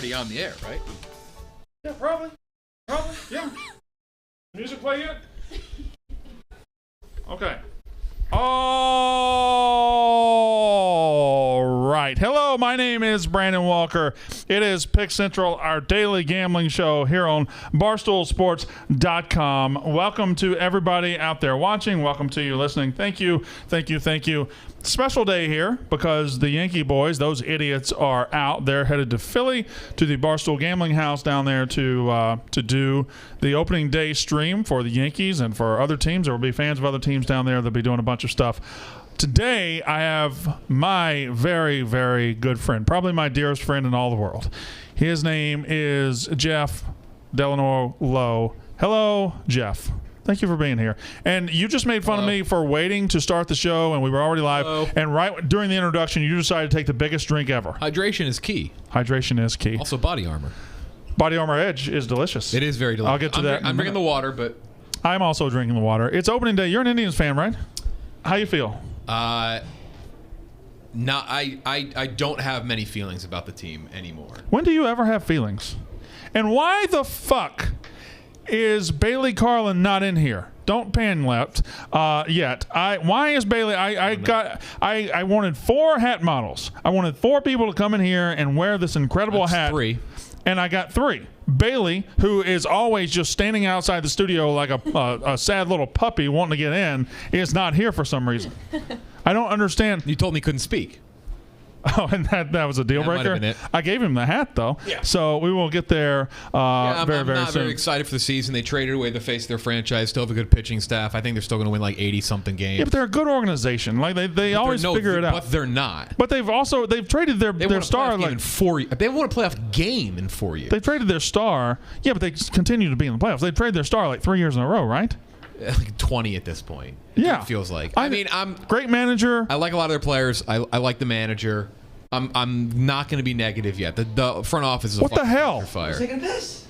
already on the air, right? Yeah, probably. Yeah. Music play yet? Okay. All right. Hello, my name is Brandon Walker. It is Pick Central, our daily gambling show here on BarstoolSports.com. Welcome to everybody out there watching. Welcome to you listening. Thank you. Special day here because the Yankee boys, those idiots, are out. They're headed to Philly to the Barstool Gambling House down there to do the opening day stream for the Yankees and for other teams. There will be fans of other teams down there. They'll be doing a bunch of stuff. Today, I have my very, very good friend, probably my dearest friend in all the world. His name is Jeff Delano Lowe. Hello, Jeff. Thank you for being here. And you just made fun of me for waiting to start the show, and we were already live. Hello. And right during the introduction, you decided to take the biggest drink ever. Hydration is key. Hydration is key. Also, body armor. Body Armor Edge is delicious. It is very delicious. I'll get to that. I'm drinking the water, but I'm also drinking the water. It's opening day. You're an Indians fan, right? How you feel? I don't have many feelings about the team anymore. When do you ever have feelings? And why the fuck is Bailey Carlin not in here? Don't pan left yet. Why is Bailey? I wanted 4 hat models. I wanted 4 people to come in here and wear this incredible hat. 3. And I got 3. Bailey, who is always just standing outside the studio like a sad little puppy wanting to get in, is not here for some reason. I don't understand. You told me he couldn't speak. Oh, and that was a deal breaker? Might have been it. I gave him the hat, though. Yeah. So we will get there I'm very not soon. very excited for the season. They traded away the face of their franchise. Still have a good pitching staff. I think they're still going to win like 80-something games. Yeah, but they're a good organization. Like they always figure it out. But they're not. But they've traded their star like in 4 years. They won a playoff game in 4 years. They traded their star. Yeah, but they continue to be in the playoffs. They traded their star like 3 years in a row, right? Like 20 at this point. Yeah, it feels like. I'm great manager. I like a lot of their players. I like the manager. I'm not going to be negative yet. The front office is what the hell? Fire. Taking a piss.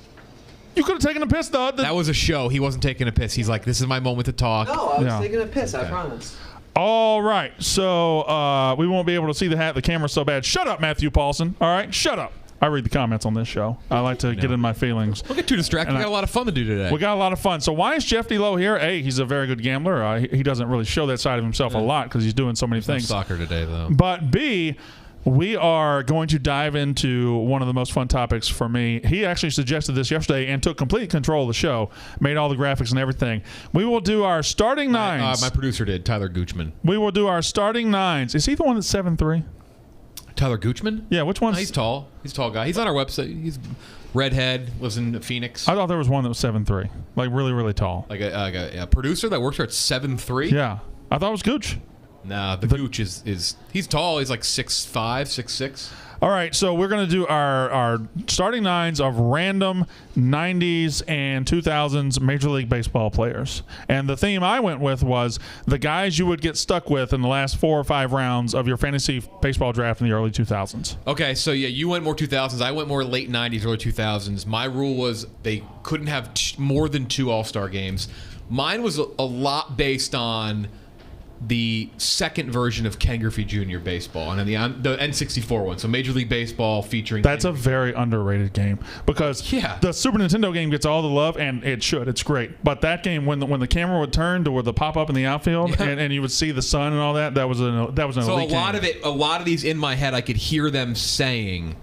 You could have taken a piss, though. That was a show. He wasn't taking a piss. He's like, this is my moment to talk. No, I was taking a piss. I promise. All right, so we won't be able to see the hat. The camera's so bad. Shut up, Matthew Paulson. All right, shut up. I read the comments on this show. I like to get in my feelings. Don't get too distracted. We got a lot of fun to do today. We got a lot of fun. So why is Jeff D. Lowe here? A, he's a very good gambler. He doesn't really show that side of himself a lot because he's doing so many things. Soccer today, though. But B, we are going to dive into one of the most fun topics for me. He actually suggested this yesterday and took complete control of the show, made all the graphics and everything. We will do our starting nines. My producer did, Tyler Goochman. We will do our starting nines. Is he the one that's 7'3"? Tyler Goochman? Yeah, which one? He's tall. He's a tall guy. He's on our website. He's redhead, lives in Phoenix. I thought there was one that was 7'3", like really, really tall. Like a producer that works here at 7'3"? Yeah. I thought it was Gooch. Nah, the Gooch is he's tall. He's like 6'5", 6'6". All right, so we're going to do our starting nines of random 90s and 2000s Major League Baseball players. And the theme I went with was the guys you would get stuck with in the last 4 or 5 rounds of your fantasy baseball draft in the early 2000s. Okay, so yeah, you went more 2000s. I went more late 90s, early 2000s. My rule was they couldn't have more than 2 All-Star games. Mine was a lot based on the second version of Ken Griffey Jr. baseball and then the N64 one. So Major League Baseball featuring. That's a very underrated game because the Super Nintendo game gets all the love, and it should. It's great. But that game, when the camera would turn to where the pop up in the outfield and you would see the sun and all that, that was an elite game. A lot of these in my head, I could hear them saying.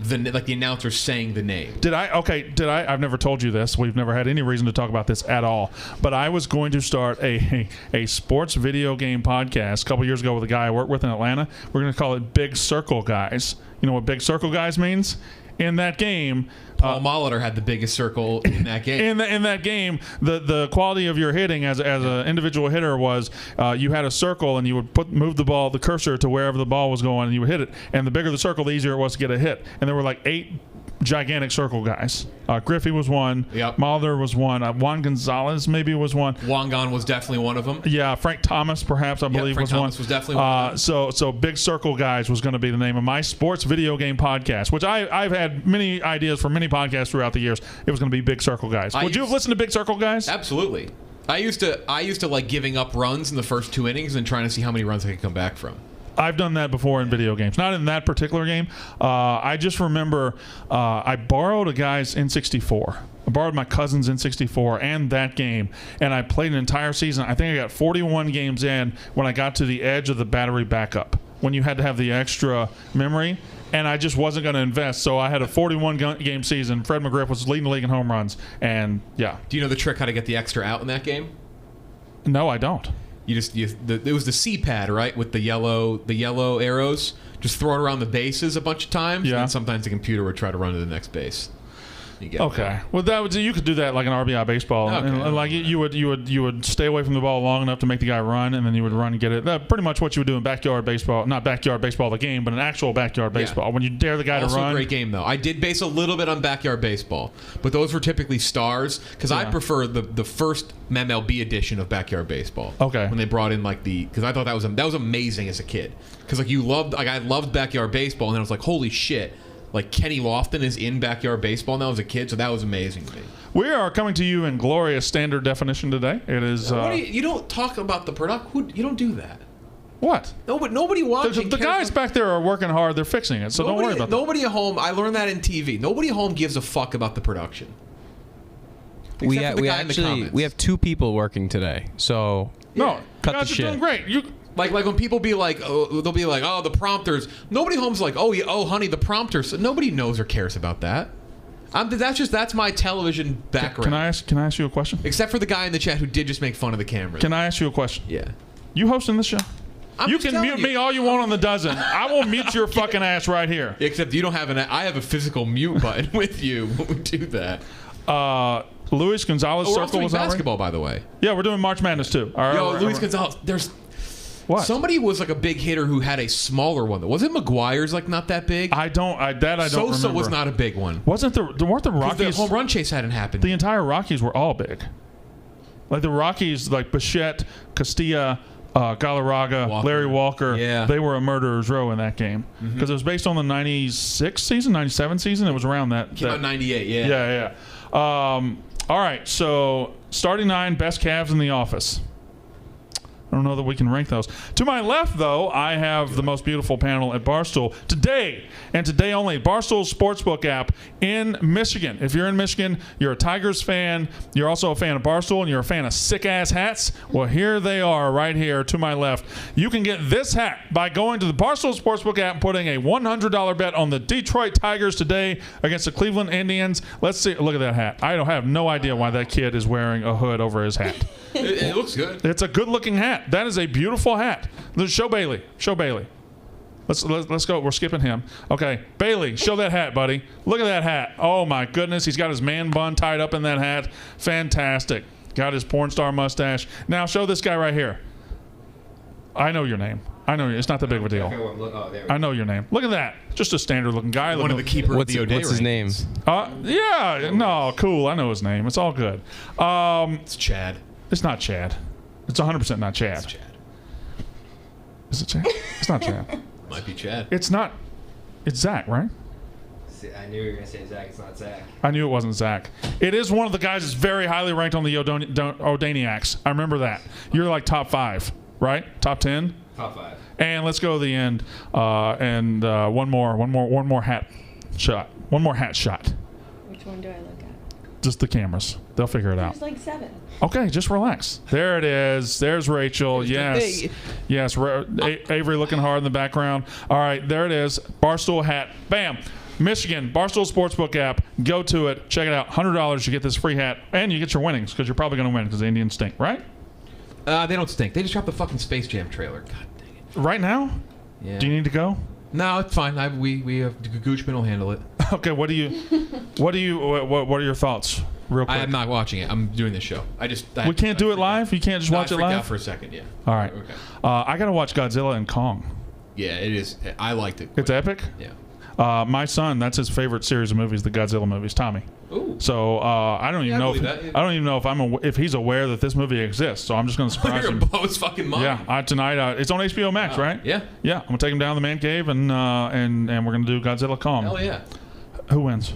The announcer saying the name. Did I? I've never told you this. We've never had any reason to talk about this at all. But I was going to start a sports video game podcast a couple years ago with a guy I work with in Atlanta. We're going to call it Big Circle Guys. You know what Big Circle Guys means? In that game, Paul Molitor had the biggest circle in that game. In that game, the quality of your hitting as an individual hitter was you had a circle and you would move the cursor to wherever the ball was going, and you would hit it. And the bigger the circle, the easier it was to get a hit. And there were like 8 gigantic circle guys. Griffey was one. Yep. Molitor was one. Juan Gonzalez maybe was one. Wangan was definitely one of them. Yeah, Frank Thomas perhaps I believe Frank was Thomas one. was definitely one. So Big Circle Guys was going to be the name of my sports video game podcast, which I've had many ideas for many podcasts throughout the years. It was going to be Big Circle Guys. Would you have listened to Big Circle Guys? Absolutely. I used to like giving up runs in the first 2 innings and trying to see how many runs I could come back from. I've done that before in video games. Not in that particular game. I just remember I borrowed a guy's N64. I borrowed my cousin's N64 and that game, and I played an entire season. I think I got 41 games in when I got to the edge of the battery backup, when you had to have the extra memory, and I just wasn't going to invest. So I had a 41-game season. Fred McGriff was leading the league in home runs, and yeah. Do you know the trick how to get the extra out in that game? No, I don't. It was the C-pad, right, with the yellow arrows. Just throw it around the bases a bunch of times, Yeah. and then sometimes the computer would try to run to the next base. You get Okay. Well, you could do that like an RBI baseball. Okay. And like you would stay away from the ball long enough to make the guy run, and then you would run and get it. That's pretty much what you would do in backyard baseball. Not backyard baseball, the game, but an actual backyard baseball. When you dare the guy Also to run. a great game, though. I did base a little bit on backyard baseball, but those were typically stars because I prefer the first MLB edition of backyard baseball. Okay. When they brought in because I thought that was amazing as a kid because I loved backyard baseball, and then I was like, holy shit. Like Kenny Lofton is in backyard baseball now as a kid, so that was amazing to me. We are coming to you in glorious standard definition today. It is. You don't talk about the production. You don't do that. What? No, but nobody watching. The guys back there are working hard. They're fixing it, so don't worry about that. Nobody at home. I learned that in TV. Nobody at home gives a fuck about the production. We Except for the guy in the comments. have 2 people working today, so No, Cut you guys the are shit. doing great. Like when people be like, they'll be like, oh, the prompters. Nobody home's like, oh, honey, the prompters. Nobody knows or cares about that. That's my television background. Can I ask you a question? Except for the guy in the chat who did just make fun of the camera. Can I ask you a question? Yeah. You hosting this show? I'm You just can telling mute you. me all you want on the dozen. I will mute your fucking ass right here. Except you don't have I have a physical mute button with you when we do that. Luis Gonzalez We're also circle doing was out. basketball, by the way. Yeah, we're doing March Madness too. All right, Yo, Luis Gonzalez. There's What? somebody was like a big hitter who had a smaller one. Was it McGuire's like not that big? I don't Sosa remember. was not a big one. Weren't the 'Cause Rockies? The home run chase hadn't happened. The entire Rockies were all big. Like the Rockies, like Bichette, Castilla, Galarraga, Walker. Larry Walker. Yeah. They were a murderer's row in that game because it was based on the '96 season, '97 season. It was around that. Came out in '98. Yeah. Yeah. All right. So starting 9 best Cavs in the office. I don't know that we can rank those. To my left, though, I have the most beautiful panel at Barstool. Today, and today only, Barstool Sportsbook app in Michigan. If you're in Michigan, you're a Tigers fan, you're also a fan of Barstool, and you're a fan of sick-ass hats, well, here they are right here to my left. You can get this hat by going to the Barstool Sportsbook app and putting a $100 bet on the Detroit Tigers today against the Cleveland Indians. Let's see. Look at that hat. I have no idea why that kid is wearing a hood over his hat. It looks good. It's a good-looking hat. That is a beautiful hat. Show Bailey. Let's go. We're skipping him. Okay, Bailey, show that hat, buddy. Look at that hat. Oh my goodness, he's got his man bun tied up in that hat. Fantastic. Got his porn star mustache. Now show this guy right here. I know your name. I know you. It's not that big of a deal. I know your name. Look at that. Just a standard-looking guy. One of the keeper What's of the O'Day his name? rankings. Yeah. No. Cool. I know his name. It's all good. It's Chad. It's not Chad. It's 100% not Chad. It's Chad. Is it Chad? It's not Chad. Might be Chad. It's not. It's Zach, right? I knew you were going to say Zach. It's not Zach. I knew it wasn't Zach. It is one of the guys that's very highly ranked on the O'Daniacs. I remember that. You're like top 5, right? Top 10? Top 5. And let's go to the end. One more hat shot. One more hat shot. Which one do I look at? Just the cameras. They'll figure it out. There's like 7. Okay, just relax. There it is. There's Rachel. Yes. Yes. Avery looking hard in the background. All right, there it is. Barstool hat. Bam. Michigan, Barstool Sportsbook app. Go to it. Check it out. $100. You get this free hat. And you get your winnings because you're probably going to win because the Indians stink, right? They don't stink. They just dropped the fucking Space Jam trailer. God dang it. Right now? Yeah. Do you need to go? No, it's fine. We have Goochman will handle it. Okay, what are your thoughts? Real quick. I am not watching it. I'm doing this show. We can't do it live? You can't just watch it I freaked live? out for a second, yeah. All right. Okay. I got to watch Godzilla and Kong. Yeah, it is. I liked it. It's epic? Yeah. My son, that's his favorite series of movies, the Godzilla movies, Tommy. Ooh. So I don't even know. I don't even know if he's aware that this movie exists. So I'm just going to surprise You're him. gonna blow his fucking mind. Yeah, tonight it's on HBO Max, right? Yeah. Yeah, I'm gonna take him down to the man cave and we're gonna do Godzilla Kong. Hell yeah. Who wins?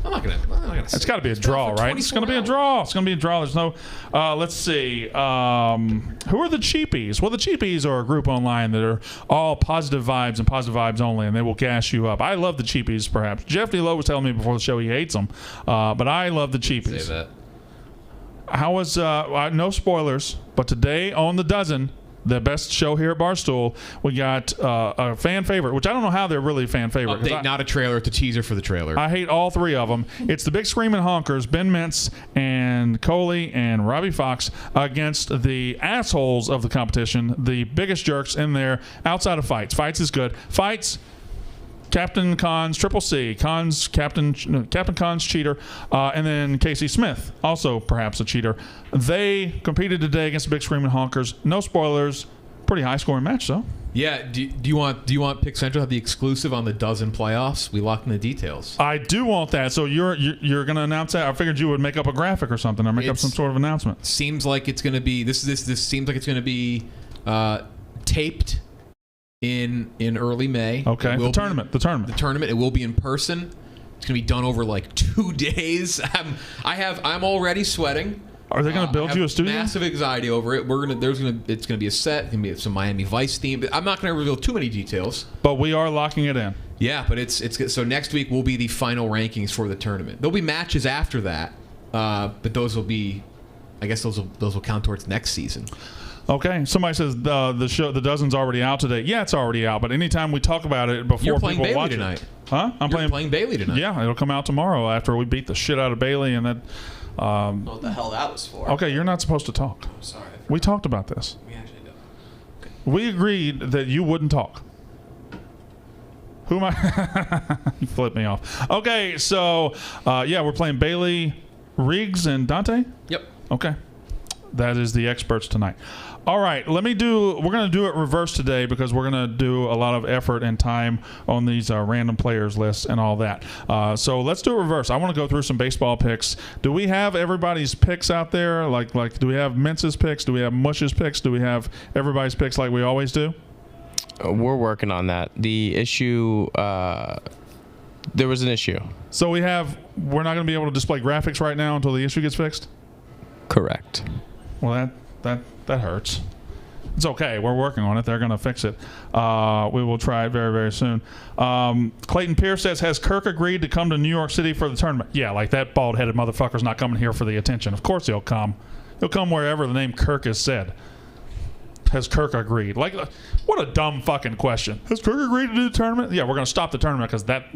I'm not gonna. It's got to be a draw, right? It's going to be a draw. It's going to be a draw. There's no. Let's see. Who are the cheapies? Well, the cheapies are a group online that are all positive vibes and positive vibes only, and they will gas you up. I love the cheapies. Perhaps Jeff D. Lowe was telling me before the show he hates them, but I love the cheapies. Say that. How was? No spoilers, but today on the dozen. The best show here at Barstool. We got a fan favorite, which I don't know how they're really a fan favorite. Update, not a trailer. It's a teaser for the trailer. I hate all three of them. It's the big screaming honkers, Ben Mintz and Coley and Robbie Fox, against the assholes of the competition, the biggest jerks in there outside of fights. Fights is good. Fights, Captain Cons, Triple C, Cons, Captain Cons cheater, and then Casey Smith, also perhaps a cheater. They competed today against the big screaming honkers. No spoilers. Pretty high scoring match though. Yeah. Do you want Pick Central to have the exclusive on the dozen playoffs? We locked in the details. I do want that. So you're going to announce that? I figured you would make up a graphic or something, or make up some sort of announcement. Seems like it's going to be this seems like it's going to be taped in early May. Okay. The tournament. It will be in person. It's going to be done over like 2 days. I'm already sweating. Are they going to build you a studio? Massive anxiety over it. It's going to be a set. It's going to be some Miami Vice theme. I'm not going to reveal too many details. But we are locking it in. Yeah, but it's so next week will be the final rankings for the tournament. There'll be matches after that, but those will be, I guess those will count towards next season. Okay. Somebody says the dozen's already out today. Yeah, it's already out. But anytime we talk about it before You're playing people Bailey watch tonight. it, huh? You're playing Bailey tonight. Yeah, it'll come out tomorrow after we beat the shit out of Bailey and that. What the hell that was for? Okay, you're not supposed to talk. I'm sorry. We talked about this. We actually don't. Okay. We agreed that you wouldn't talk. Who am I? You flipped me off. Okay, so yeah, we're playing Bailey, Riggs, and Dante. Yep. Okay, that is the experts tonight. All right, we're going to do it reverse today because we're going to do a lot of effort and time on these random players lists and all that. So let's do it reverse. I want to go through some baseball picks. Do we have everybody's picks out there? Like do we have Mintz's picks? Do we have Mush's picks? Do we have everybody's picks like we always do? We're working on that. The issue, there was an issue. So we're not going to be able to display graphics right now until the issue gets fixed? Correct. Well, that hurts. It's okay. We're working on it. They're going to fix it. We will try it very, very soon. Clayton Pierce says, has Kirk agreed to come to New York City for the tournament? Yeah, like that bald-headed motherfucker's not coming here for the attention. Of course he'll come. He'll come wherever the name Kirk is said. Has Kirk agreed? Like, what a dumb fucking question. Has Kirk agreed to do the tournament? Yeah, we're going to stop the tournament because that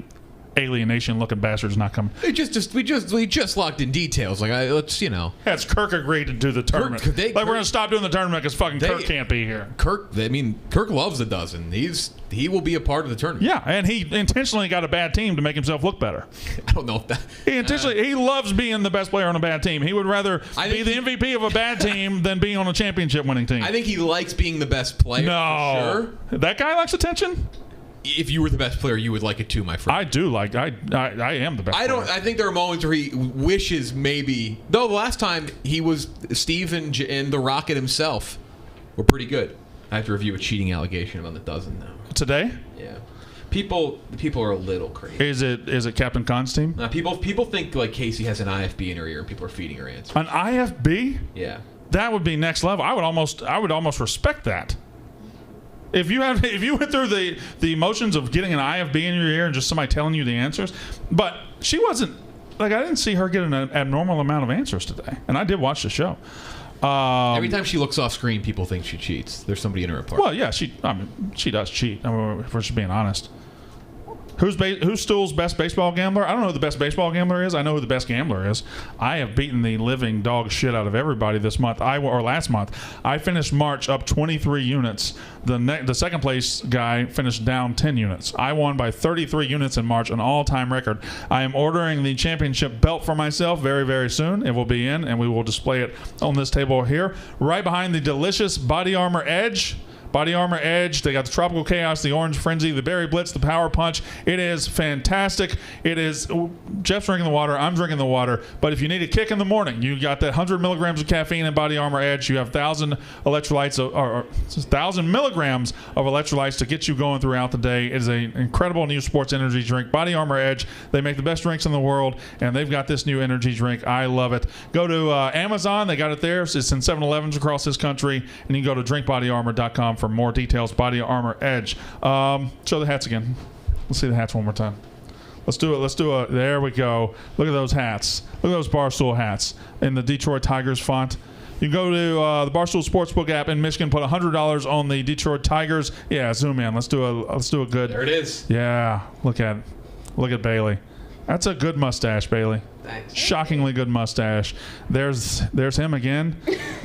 alienation-looking bastard's not coming. We just locked in details. Like Has Kirk agreed to do the tournament? We're going to stop doing the tournament because fucking Kirk can't be here. Kirk loves the dozen. He will be a part of the tournament. Yeah, and he intentionally got a bad team to make himself look better. I don't know if that. He loves being the best player on a bad team. He would rather be the MVP of a bad team than be on a championship-winning team. I think he likes being the best player. No, for sure. That guy likes attention. If you were the best player, you would like it too, my friend. I do like. I am the best. I think there are moments where he wishes maybe. Though the last time he was Steve and the Rocket himself were pretty good. I have to review a cheating allegation on the dozen now. Today? Yeah. People are a little crazy. Is it Captain Khan's team? People think like Casey has an IFB in her ear and people are feeding her answers. An IFB? Yeah. That would be next level. I would almost respect that. If you went through the motions of getting an IFB in your ear and just somebody telling you the answers, but she wasn't like, I didn't see her get an abnormal amount of answers today, and I did watch the show. Every time she looks off screen, people think she cheats. There's somebody in her apartment. Well, yeah, she does cheat. If we're just being honest. Who's Stool's best baseball gambler? I don't know who the best baseball gambler is. I know who the best gambler is. I have beaten the living dog shit out of everybody this month. Or last month. I finished March up 23 units. The second place guy finished down 10 units. I won by 33 units in March, an all-time record. I am ordering the championship belt for myself very, very soon. It will be in, and we will display it on this table here, right behind the delicious Body Armor Edge Body Armor Edge. They got the Tropical Chaos, the Orange Frenzy, the Berry Blitz, the Power Punch. It is fantastic. It is. Jeff's drinking the water. I'm drinking the water. But if you need a kick in the morning, you got that 100 milligrams of caffeine in Body Armor Edge. You have 1,000 electrolytes or 1,000 milligrams of electrolytes to get you going throughout the day. It is an incredible new sports energy drink. Body Armor Edge. They make the best drinks in the world, and they've got this new energy drink. I love it. Go to Amazon. They got it there. It's in 7-Elevens across this country, and you can go to drinkbodyarmor.com for more details. Body Armor Edge. Show the hats again. Let's see the hats one more time. Let's do it. There we go. Look at those hats. Look at those Barstool hats in the Detroit Tigers font. You can go to the Barstool Sportsbook app in Michigan, put $100 on the Detroit Tigers. Yeah, zoom in. Let's do a good. There it is. Yeah, look at Bailey. That's a good mustache, Bailey. Thanks. Shockingly good mustache. There's him again.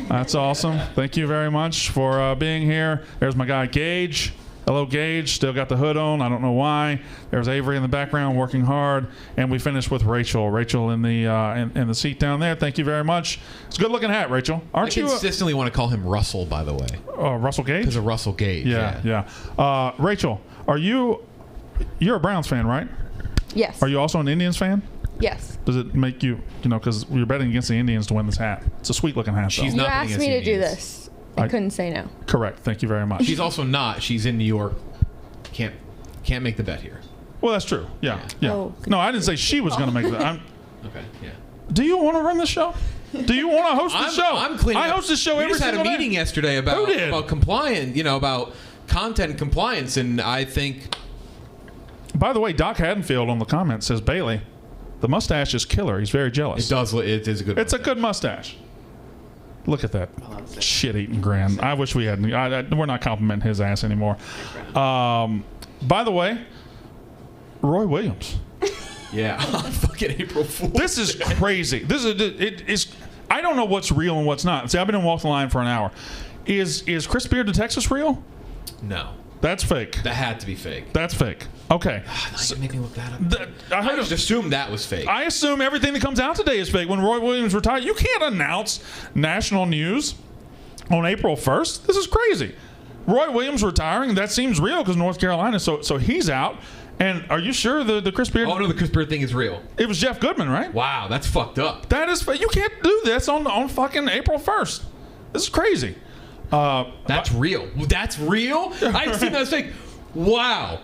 That's awesome. Thank you very much for being here. There's my guy Gage. Hello, Gage. Still got the hood on. I don't know why. There's Avery in the background working hard, and we finished with Rachel. Rachel in the seat down there. Thank you very much. It's a good looking hat, Rachel. Aren't I you? consistently want to call him Russell, by the way, Russell Gage. because of Russell Gage. Yeah. Rachel, you're a Browns fan, right? Yes. Are you also an Indians fan? Yes. Does it make you, because you're betting against the Indians to win this hat? It's a sweet looking hat. She's though. not You betting asked against me the to do Indians. this. I couldn't say no. Correct. Thank you very much. She's also not. She's in New York. Can't make the bet here. Well, that's true. Yeah. Oh. No, I didn't say she was going to make that. Okay. Yeah. Do you want to run the show? Do you want to host the show? I'm cleaning. I host the show we every just had a single meeting day. yesterday Who about did? compliance. About content compliance, and I think. By the way, Doc Haddonfield on the comments says, Bailey, the mustache is killer. He's very jealous. It is a good. It's a good mustache. Look at that shit-eating grin. I wish we hadn't. We're not complimenting his ass anymore. By the way, Roy Williams. Yeah. Fucking April Fool. This is crazy. It is. I don't know what's real and what's not. See, I've been in Walk the Line for an hour. Is Chris Beard to Texas real? No. That's fake. That had to be fake. That's fake. Okay. Now you make me look that up. I just assumed that was fake. I assume everything that comes out today is fake. When Roy Williams retired, you can't announce national news on April 1st. This is crazy. Roy Williams retiring, that seems real because North Carolina, so he's out. And are you sure the Chris Beard? Oh no, the Chris Beard thing is real. It was Jeff Goodman, right? Wow, that's fucked up. That is, you can't do this on fucking April 1st. This is crazy. That's real. That's real? I've seen that as fake. Wow.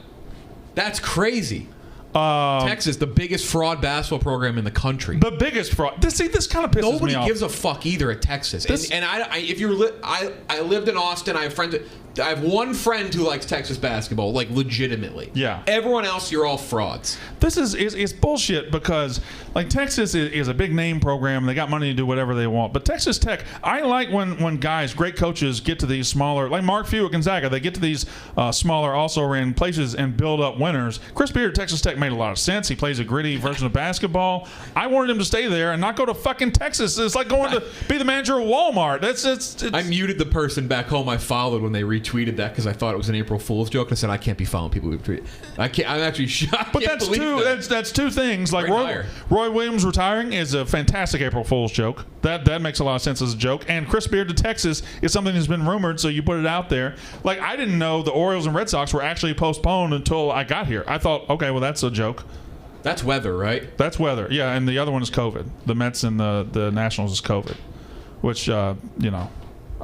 That's crazy. Texas, the biggest fraud basketball program in the country. The biggest fraud. This kind of pisses Nobody me off. gives a fuck either at Texas. And I lived in Austin. I have friends. I have one friend who likes Texas basketball, like legitimately. Yeah. Everyone else, you're all frauds. This is bullshit because like Texas is a big name program. They got money to do whatever they want. But Texas Tech, I like when guys, great coaches, get to these smaller, like Mark Few at Gonzaga, they get to these smaller, also ran places and build up winners. Chris Beard at Texas Tech made a lot of sense. He plays a gritty version of basketball. I wanted him to stay there and not go to fucking Texas. It's like going to be the manager of Walmart. It's I muted the person back home I followed when they retweeted that because I thought it was an April Fool's joke. And I said I can't be following people who retweet. I can't. I'm actually shocked. But that's two. That's two things. Like Roy Williams retiring is a fantastic April Fool's joke. That makes a lot of sense as a joke. And Chris Beard to Texas is something that's been rumored, so you put it out there. Like I didn't know the Orioles and Red Sox were actually postponed until I got here. I thought, okay, well that's a joke. That's weather, right? That's weather. Yeah, and the other one is COVID. The Mets and the Nationals is COVID, which I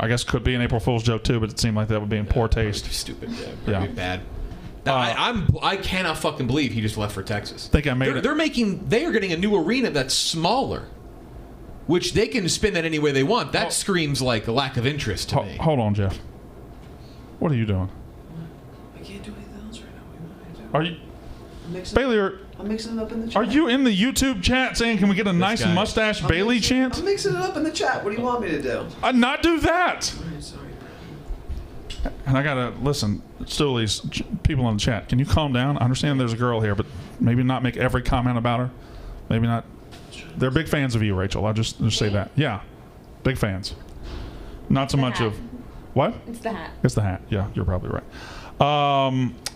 guess could be an April Fool's joke too, but it seemed like that would be in poor taste. Stupid. Yeah. Bad. I cannot fucking believe he just left for Texas. Think I made it. They are getting a new arena that's smaller, which they can spin that any way they want. That screams like a lack of interest to me. Hold on, Jeff. What are you doing? I can't do anything else right now. What do you want me to do? Are you, Bailey? I'm mixing it up in the chat. Are you in the YouTube chat saying, "Can we get a nice guy. mustache Bailey chant"? I'm mixing it up in the chat. What do you want me to do? Not do that. Alright, sorry. And I gotta listen. Still, these people in the chat. Can you calm down? I understand there's a girl here, but maybe not make every comment about her. Maybe not. They're big fans of you, Rachel. I'll just say that. Yeah, big fans. Not so much hat. of what? It's the hat. It's the hat. Yeah, you're probably right.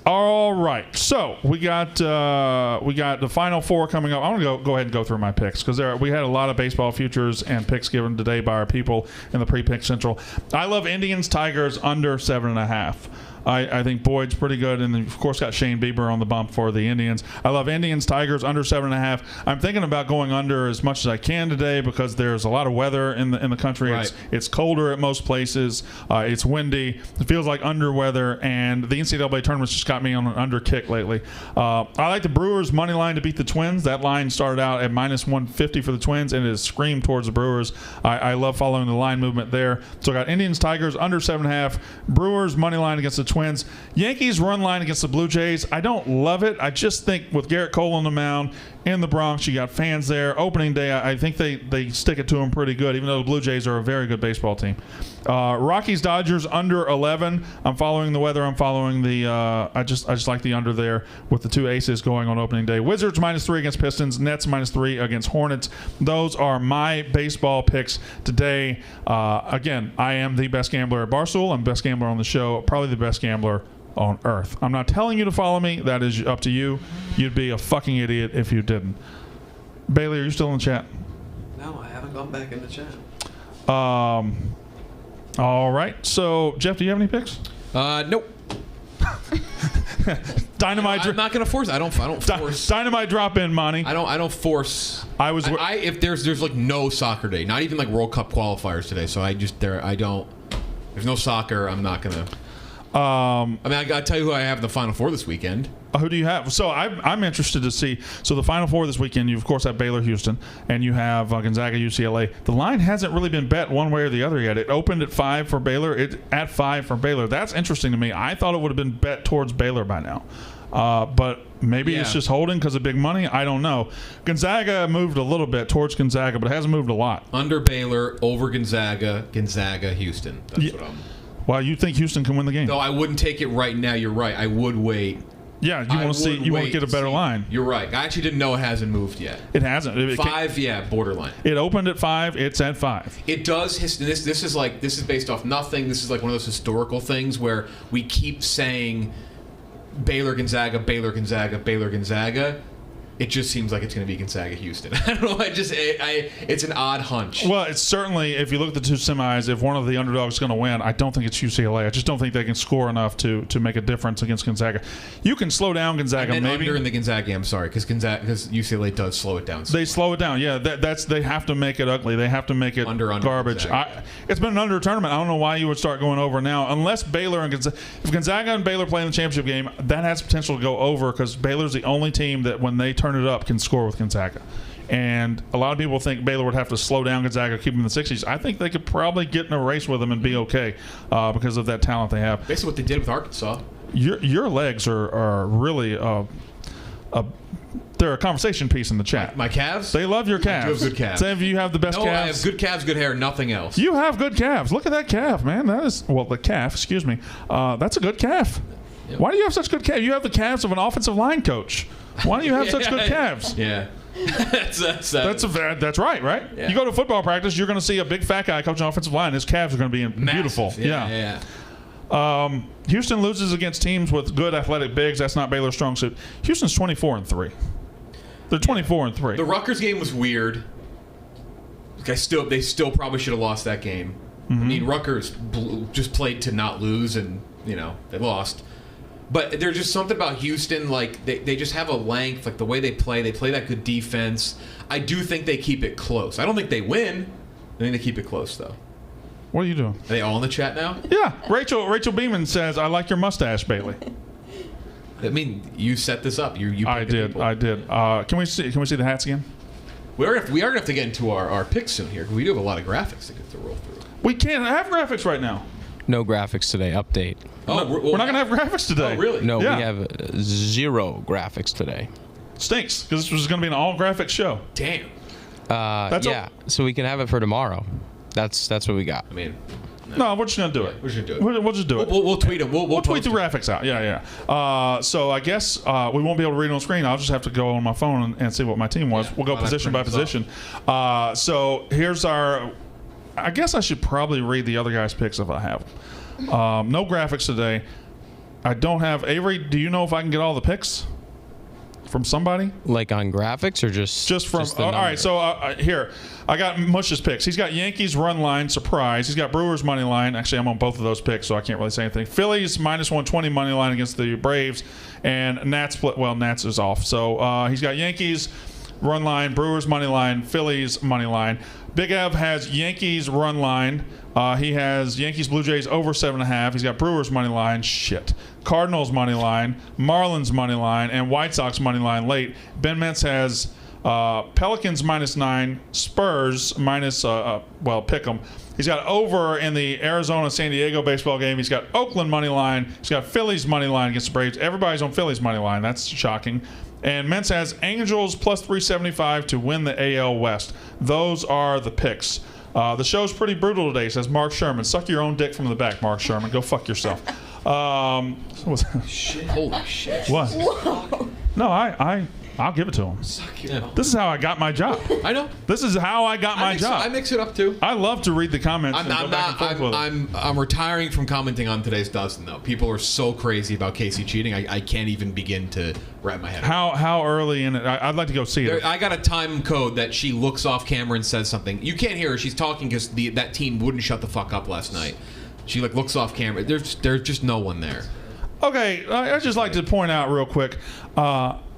All right, so we got the Final Four coming up. I'm gonna go ahead and go through my picks because we had a lot of baseball futures and picks given today by our people in the pre-pick central. I love Indians Tigers under 7.5. I think Boyd's pretty good, and then of course got Shane Bieber on the bump for the Indians. I love Indians Tigers under 7.5. I'm thinking about going under as much as I can today because there's a lot of weather in the country. Right. It's colder at most places. It's windy. It feels like under weather, and the NCAA tournament's just got me on an under kick lately. I like the Brewers money line to beat the Twins. That line started out at -150 for the Twins, and it has screamed towards the Brewers. I love following the line movement there. So I got Indians Tigers under 7.5. Brewers money line against the Twins. Yankees run line against the Blue Jays. I don't love it. I just think with Garrett Cole on the mound in the Bronx, you got fans there. Opening day, I think they stick it to them pretty good, even though the Blue Jays are a very good baseball team. Rockies Dodgers under 11. I'm following the weather. I'm following the I just like the under there with the two aces going on opening day. Wizards -3 against Pistons. Nets -3 against Hornets. Those are my baseball picks today. Again, I am the best gambler at Barstool. I'm the best gambler on the show. Probably the best gambler on earth. I'm not telling you to follow me. That is up to you. You'd be a fucking idiot if you didn't. Bailey, are you still in the chat? No, I haven't gone back in the chat. All right. So, Jeff, do you have any picks? Nope. Dynamite. I'm not gonna force. I don't force. Dynamite drop in, Monty. I don't force. I if there's like no soccer day, not even like World Cup qualifiers today. So I don't. There's no soccer. I'm not gonna. I mean, I gotta tell you who I have in the Final Four this weekend. Who do you have? So I'm interested to see. So the Final Four this weekend, you of course have Baylor, Houston, and you have Gonzaga, UCLA. The line hasn't really been bet one way or the other yet. It opened at 5 for Baylor. At 5 for Baylor. That's interesting to me. I thought it would have been bet towards Baylor by now. But maybe it's just holding because of big money. I don't know. Gonzaga moved a little bit towards Gonzaga, but it hasn't moved a lot. Under Baylor, over Gonzaga, Houston. That's what I'm. Well, you think Houston can win the game? No, I wouldn't take it right now. You're right. I would wait. Yeah, you want to see. You want to get a better line. You're right. I actually didn't know it hasn't moved yet. It hasn't. 5, borderline. It opened at 5. It's at 5. It does. This is based off nothing. This is like one of those historical things where we keep saying Baylor, Gonzaga, Baylor, Gonzaga, Baylor, Gonzaga. It just seems like it's going to be Gonzaga, Houston. I don't know. It's an odd hunch. Well, it's certainly, if you look at the two semis, if one of the underdogs is going to win, I don't think it's UCLA. I just don't think they can score enough to make a difference against Gonzaga. You can slow down Gonzaga, and maybe. Under in the Gonzaga game, I'm sorry, because UCLA does slow it down. They slow it down. Yeah, they have to make it ugly. They have to make it under garbage. It's been an under tournament. I don't know why you would start going over now, unless Baylor and Gonzaga. If Gonzaga and Baylor play in the championship game, that has potential to go over because Baylor's the only team that when they turn it up can score with Gonzaga. And a lot of people think Baylor would have to slow down Gonzaga, keep them in the 60s. I think they could probably get in a race with them and be okay because of that talent they have. Basically what they did with Arkansas. Your legs are really they're a conversation piece in the chat. My calves? They love your calves. I do have good calves. Say if you have the best calves. I have good calves, good hair, nothing else. You have good calves. Look at that calf, man. That is, well, the calf, excuse me. That's a good calf. Yep. Why do you have such good calves? You have the calves of an offensive line coach. Why do you have such good calves? Yeah. that's right, right? Yeah. You go to football practice, you're going to see a big fat guy coaching offensive line. His calves are going to be beautiful. Yeah. Houston loses against teams with good athletic bigs. That's not Baylor's strong suit. Houston's 24-3. They're 24-3. The Rutgers game was weird. They still probably should have lost that game. Mm-hmm. I mean, Rutgers just played to not lose, and they lost. But there's just something about Houston, like they just have a length, like the way they play that good defense. I do think they keep it close. I don't think they win. I think they keep it close, though. What are you doing? Are they all in the chat now? Yeah. Rachel Beeman says, "I like your mustache, Bailey." I mean, you set this up. You. I did. Can we see the hats again? We are going to have to get into our picks soon here. We do have a lot of graphics to get to roll through. We can't have graphics right now. No graphics today. Update. Oh, we're not going to have graphics today. Oh, really? No, we have 0 graphics today. Stinks, because this was going to be an all-graphics show. Damn. So we can have it for tomorrow. That's what we got. I mean, no, we're just going to do it. We're just going to do it. We'll just do it. We'll tweet them. We'll tweet the graphics out. Yeah. So I guess we won't be able to read on screen. I'll just have to go on my phone and see what my team was. We'll go position by position. So here's our... I guess I should probably read the other guys' picks if I have them. No graphics today. I don't have Avery. Do you know if I can get all the picks from somebody? Like on graphics or just From the all right. number? So here, I got Mush's picks. He's got Yankees run line surprise. He's got Brewers money line. Actually, I'm on both of those picks, so I can't really say anything. Phillies -120 money line against the Braves, and Nats split. Well, Nats is off. So he's got Yankees run line, Brewers money line, Phillies money line. Big Ev has Yankees run line. He has Yankees Blue Jays over 7.5. He's got Brewers money line. Shit. Cardinals money line, Marlins money line, and White Sox money line late. Ben Mentz has Pelicans -9, Spurs minus pick 'em. He's got over in the Arizona San Diego baseball game. He's got Oakland money line. He's got Phillies money line against the Braves. Everybody's on Phillies money line. That's shocking. And Mentz has Angels +375 to win the AL West. Those are the picks. The show's pretty brutal today, says Mark Sherman. Suck your own dick from the back, Mark Sherman. Go fuck yourself. Shit. Holy shit. What? No, I'll give it to him. Yeah. This is how I got my job. I know. This is how I got my job. I mix it up too. I love to read the comments and go back and forth with them. I'm retiring from commenting on today's Dozen though. People are so crazy about Casey cheating. I can't even begin to wrap my head around. How early in it? I'd like to go see it. I got a time code that she looks off camera and says something. You can't hear her. She's talking because that team wouldn't shut the fuck up last night. She looks off camera. There's just no one there. Okay, I'd just like to point out real quick.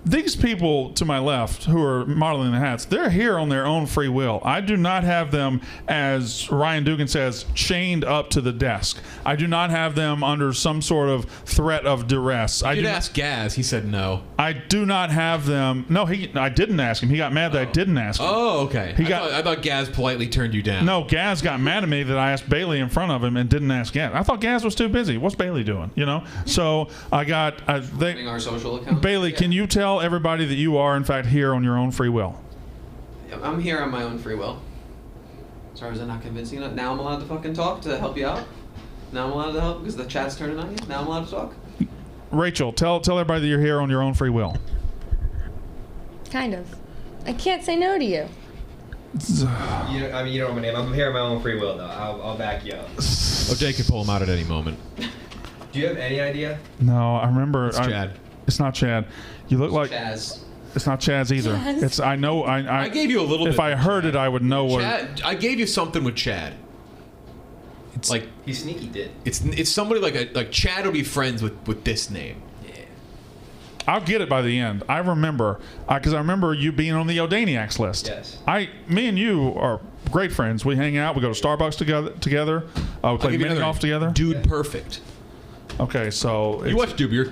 These people to my left who are modeling the hats, they're here on their own free will. I do not have them, as Ryan Dugan says, chained up to the desk. I do not have them under some sort of threat of duress. I did ask Gaz. He said no. I do not have them. No, I didn't ask him. He got mad that I didn't ask him. Oh, okay. I thought Gaz politely turned you down. No, Gaz got mad at me that I asked Bailey in front of him and didn't ask Gaz. I thought Gaz was too busy. What's Bailey doing? So I got. Our social account. Bailey, can you tell everybody that you are in fact here on your own free will? I'm here on my own free will. Sorry, was I not convincing enough? Now I'm allowed to fucking talk to help you out? Now I'm allowed to help because the chat's turning on you? Now I'm allowed to talk? Rachel, tell everybody that you're here on your own free will. Kind of. I can't say no to you. You don't know my name. I'm here on my own free will, though. I'll back you up. Jay could pull him out at any moment. Do you have any idea? No, I remember. It's Chad. It's not Chad. You look like Chaz. It's not Chaz either. Chaz. It's I know. I gave you a little bit. If I heard it, I would know what. Chad, I gave you something with Chad. It's like He sneaky did. it's somebody like Chad will be friends with this name. I'll get it by the end. I remember because I remember you being on the Odaniacs list. Yes. Me and you are great friends. We hang out. We go to Starbucks together. We play mini golf together. Dude, perfect. Okay, so You watch Dude. Your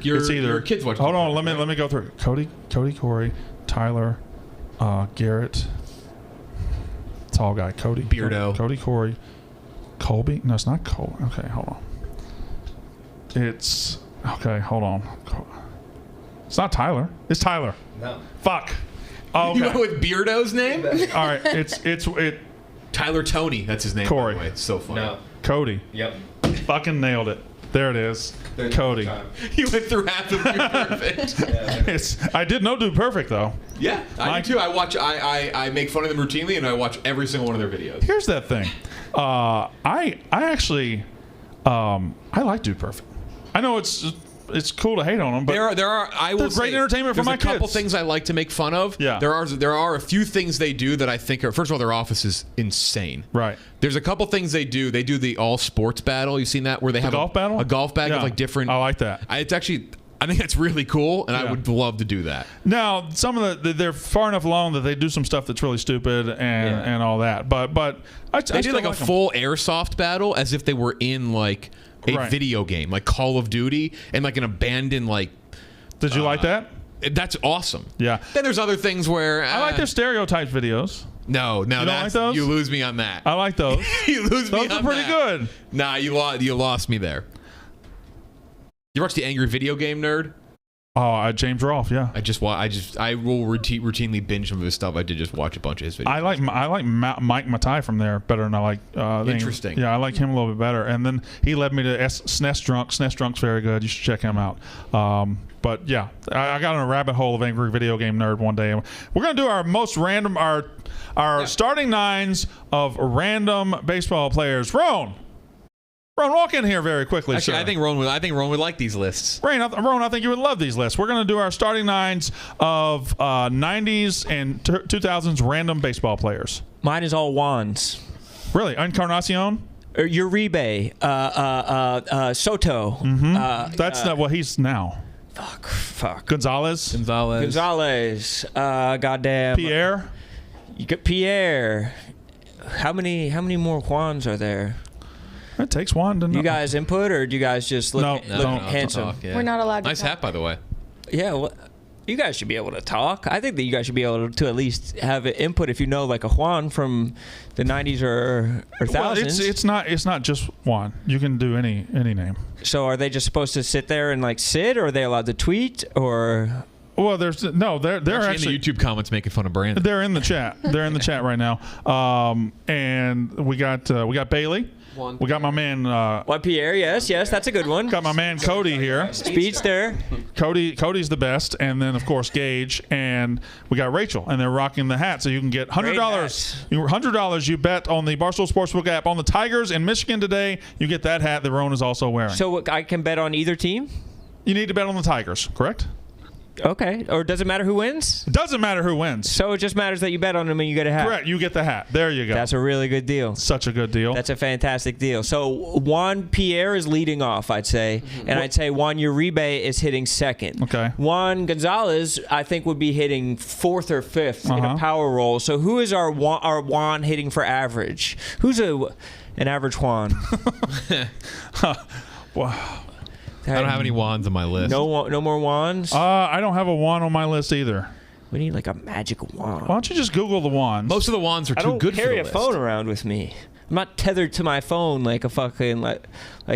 kids watch. Hold Dude on, Perfect, let me go through it. Cody, Corey, Tyler, Garrett, tall guy, Cody, Beardo. Cody, Corey, Colby. No, it's not Cole. Okay, hold on. It's okay. Hold on. It's not Tyler. It's Tyler. No. Fuck. Oh, You okay. went with Beardo's name? All right. It's Tyler Tony. That's his name. Corey. By the way. It's so funny. No. Cody. Yep. Fucking nailed it. There it is. Cody. You went through half of Dude Perfect. I did know Dude Perfect though. Yeah, I do too. I watch. I make fun of them routinely, and I watch every single one of their videos. Here's that thing. I actually I like Dude Perfect. I know it's cool to hate on them, but There are. I will they're great say, entertainment for there's my a couple kids. things I like to make fun of. Yeah. There are a few things they do that I think are. First of all, their office is insane. Right. There's a couple things they do. They do the all sports battle. You seen that where they have golf battle? a golf bag Yeah. of like different. I like that. It's actually. I think that's really cool, and I Yeah. would love to do that. Now, some of they're far enough along that they do some stuff that's really stupid and all that. But I They did still like a 'em. full airsoft battle as if they were in like a Right. video game, like Call of Duty, and like an abandoned like. Did you like that? That's awesome. Yeah. Then there's other things where I like their stereotype videos. No, don't that's like those? you lose me on that. I like those. You lose me Those are on pretty that. good. Nah, you lost me there. You watch the Angry Video Game Nerd? Oh, James Rolfe, yeah. I will routinely binge some of his stuff. I did just watch a bunch of his videos. I like Mike Matai from there better than I like. Interesting. Yeah, I like him a little bit better. And then he led me to SNES Drunk. SNES Drunk's very good. You should check him out. But yeah, I got in a rabbit hole of Angry Video Game Nerd one day. We're gonna do our most random, our starting nines of random baseball players. Roan, Ron, walk in here very quickly, Actually, sir. I think Ron would like these lists. Ron, I think you would love these lists. We're going to do our starting nines of 90s and 2000s random baseball players. Mine is all Juans. Really? Encarnacion? Uribe, Soto. That's not what he's now. Fuck. Gonzalez? Gonzalez. Goddamn. Pierre? You got Pierre. How many more Juans are there? It takes one to know. You guys input, or do you guys just look, No, look don't handsome? Talk, yeah. We're not allowed to Nice talk. hat, by the way. Yeah, well, you guys should be able to talk. I think that you guys should be able to at least have input if you know like a Juan from the 90s or Well, thousands. it's not just one. You can do any name. So are they just supposed to sit there and like sit, or are they allowed to tweet, or? Well, they're They're actually in the YouTube comments making fun of Brandon. they're in the chat. They're in the chat right now. And we got Bailey. Juan We got my man. What, Pierre? Yes, that's a good one. Got my man Cody here. Speedster. Cody's the best, and then of course Gage, and we got Rachel, and they're rocking the hat, so you can get $100. $100 you bet on the Barstool Sportsbook app on the Tigers in Michigan today. You get that hat that Ron is also wearing. So I can bet on either team? You need to bet on the Tigers, correct? Okay. Or does it matter who wins? It doesn't matter who wins. So it just matters that you bet on them and you get a hat. Correct. You get the hat. There you go. That's a really good deal. Such a good deal. That's a fantastic deal. So Juan Pierre is leading off, I'd say, and I'd say Juan Uribe is hitting second. Okay. Juan Gonzalez, I think, would be hitting fourth or fifth in a power roll. So who is our Juan hitting for average? Who's an average Juan? Wow. I don't have any wands on my list. No more wands. I don't have a wand on my list either. We need like a magic wand. Why don't you just Google the wands? Most of the wands are I too don't good for carry the a list. phone around with me. I'm not tethered to my phone like a fucking like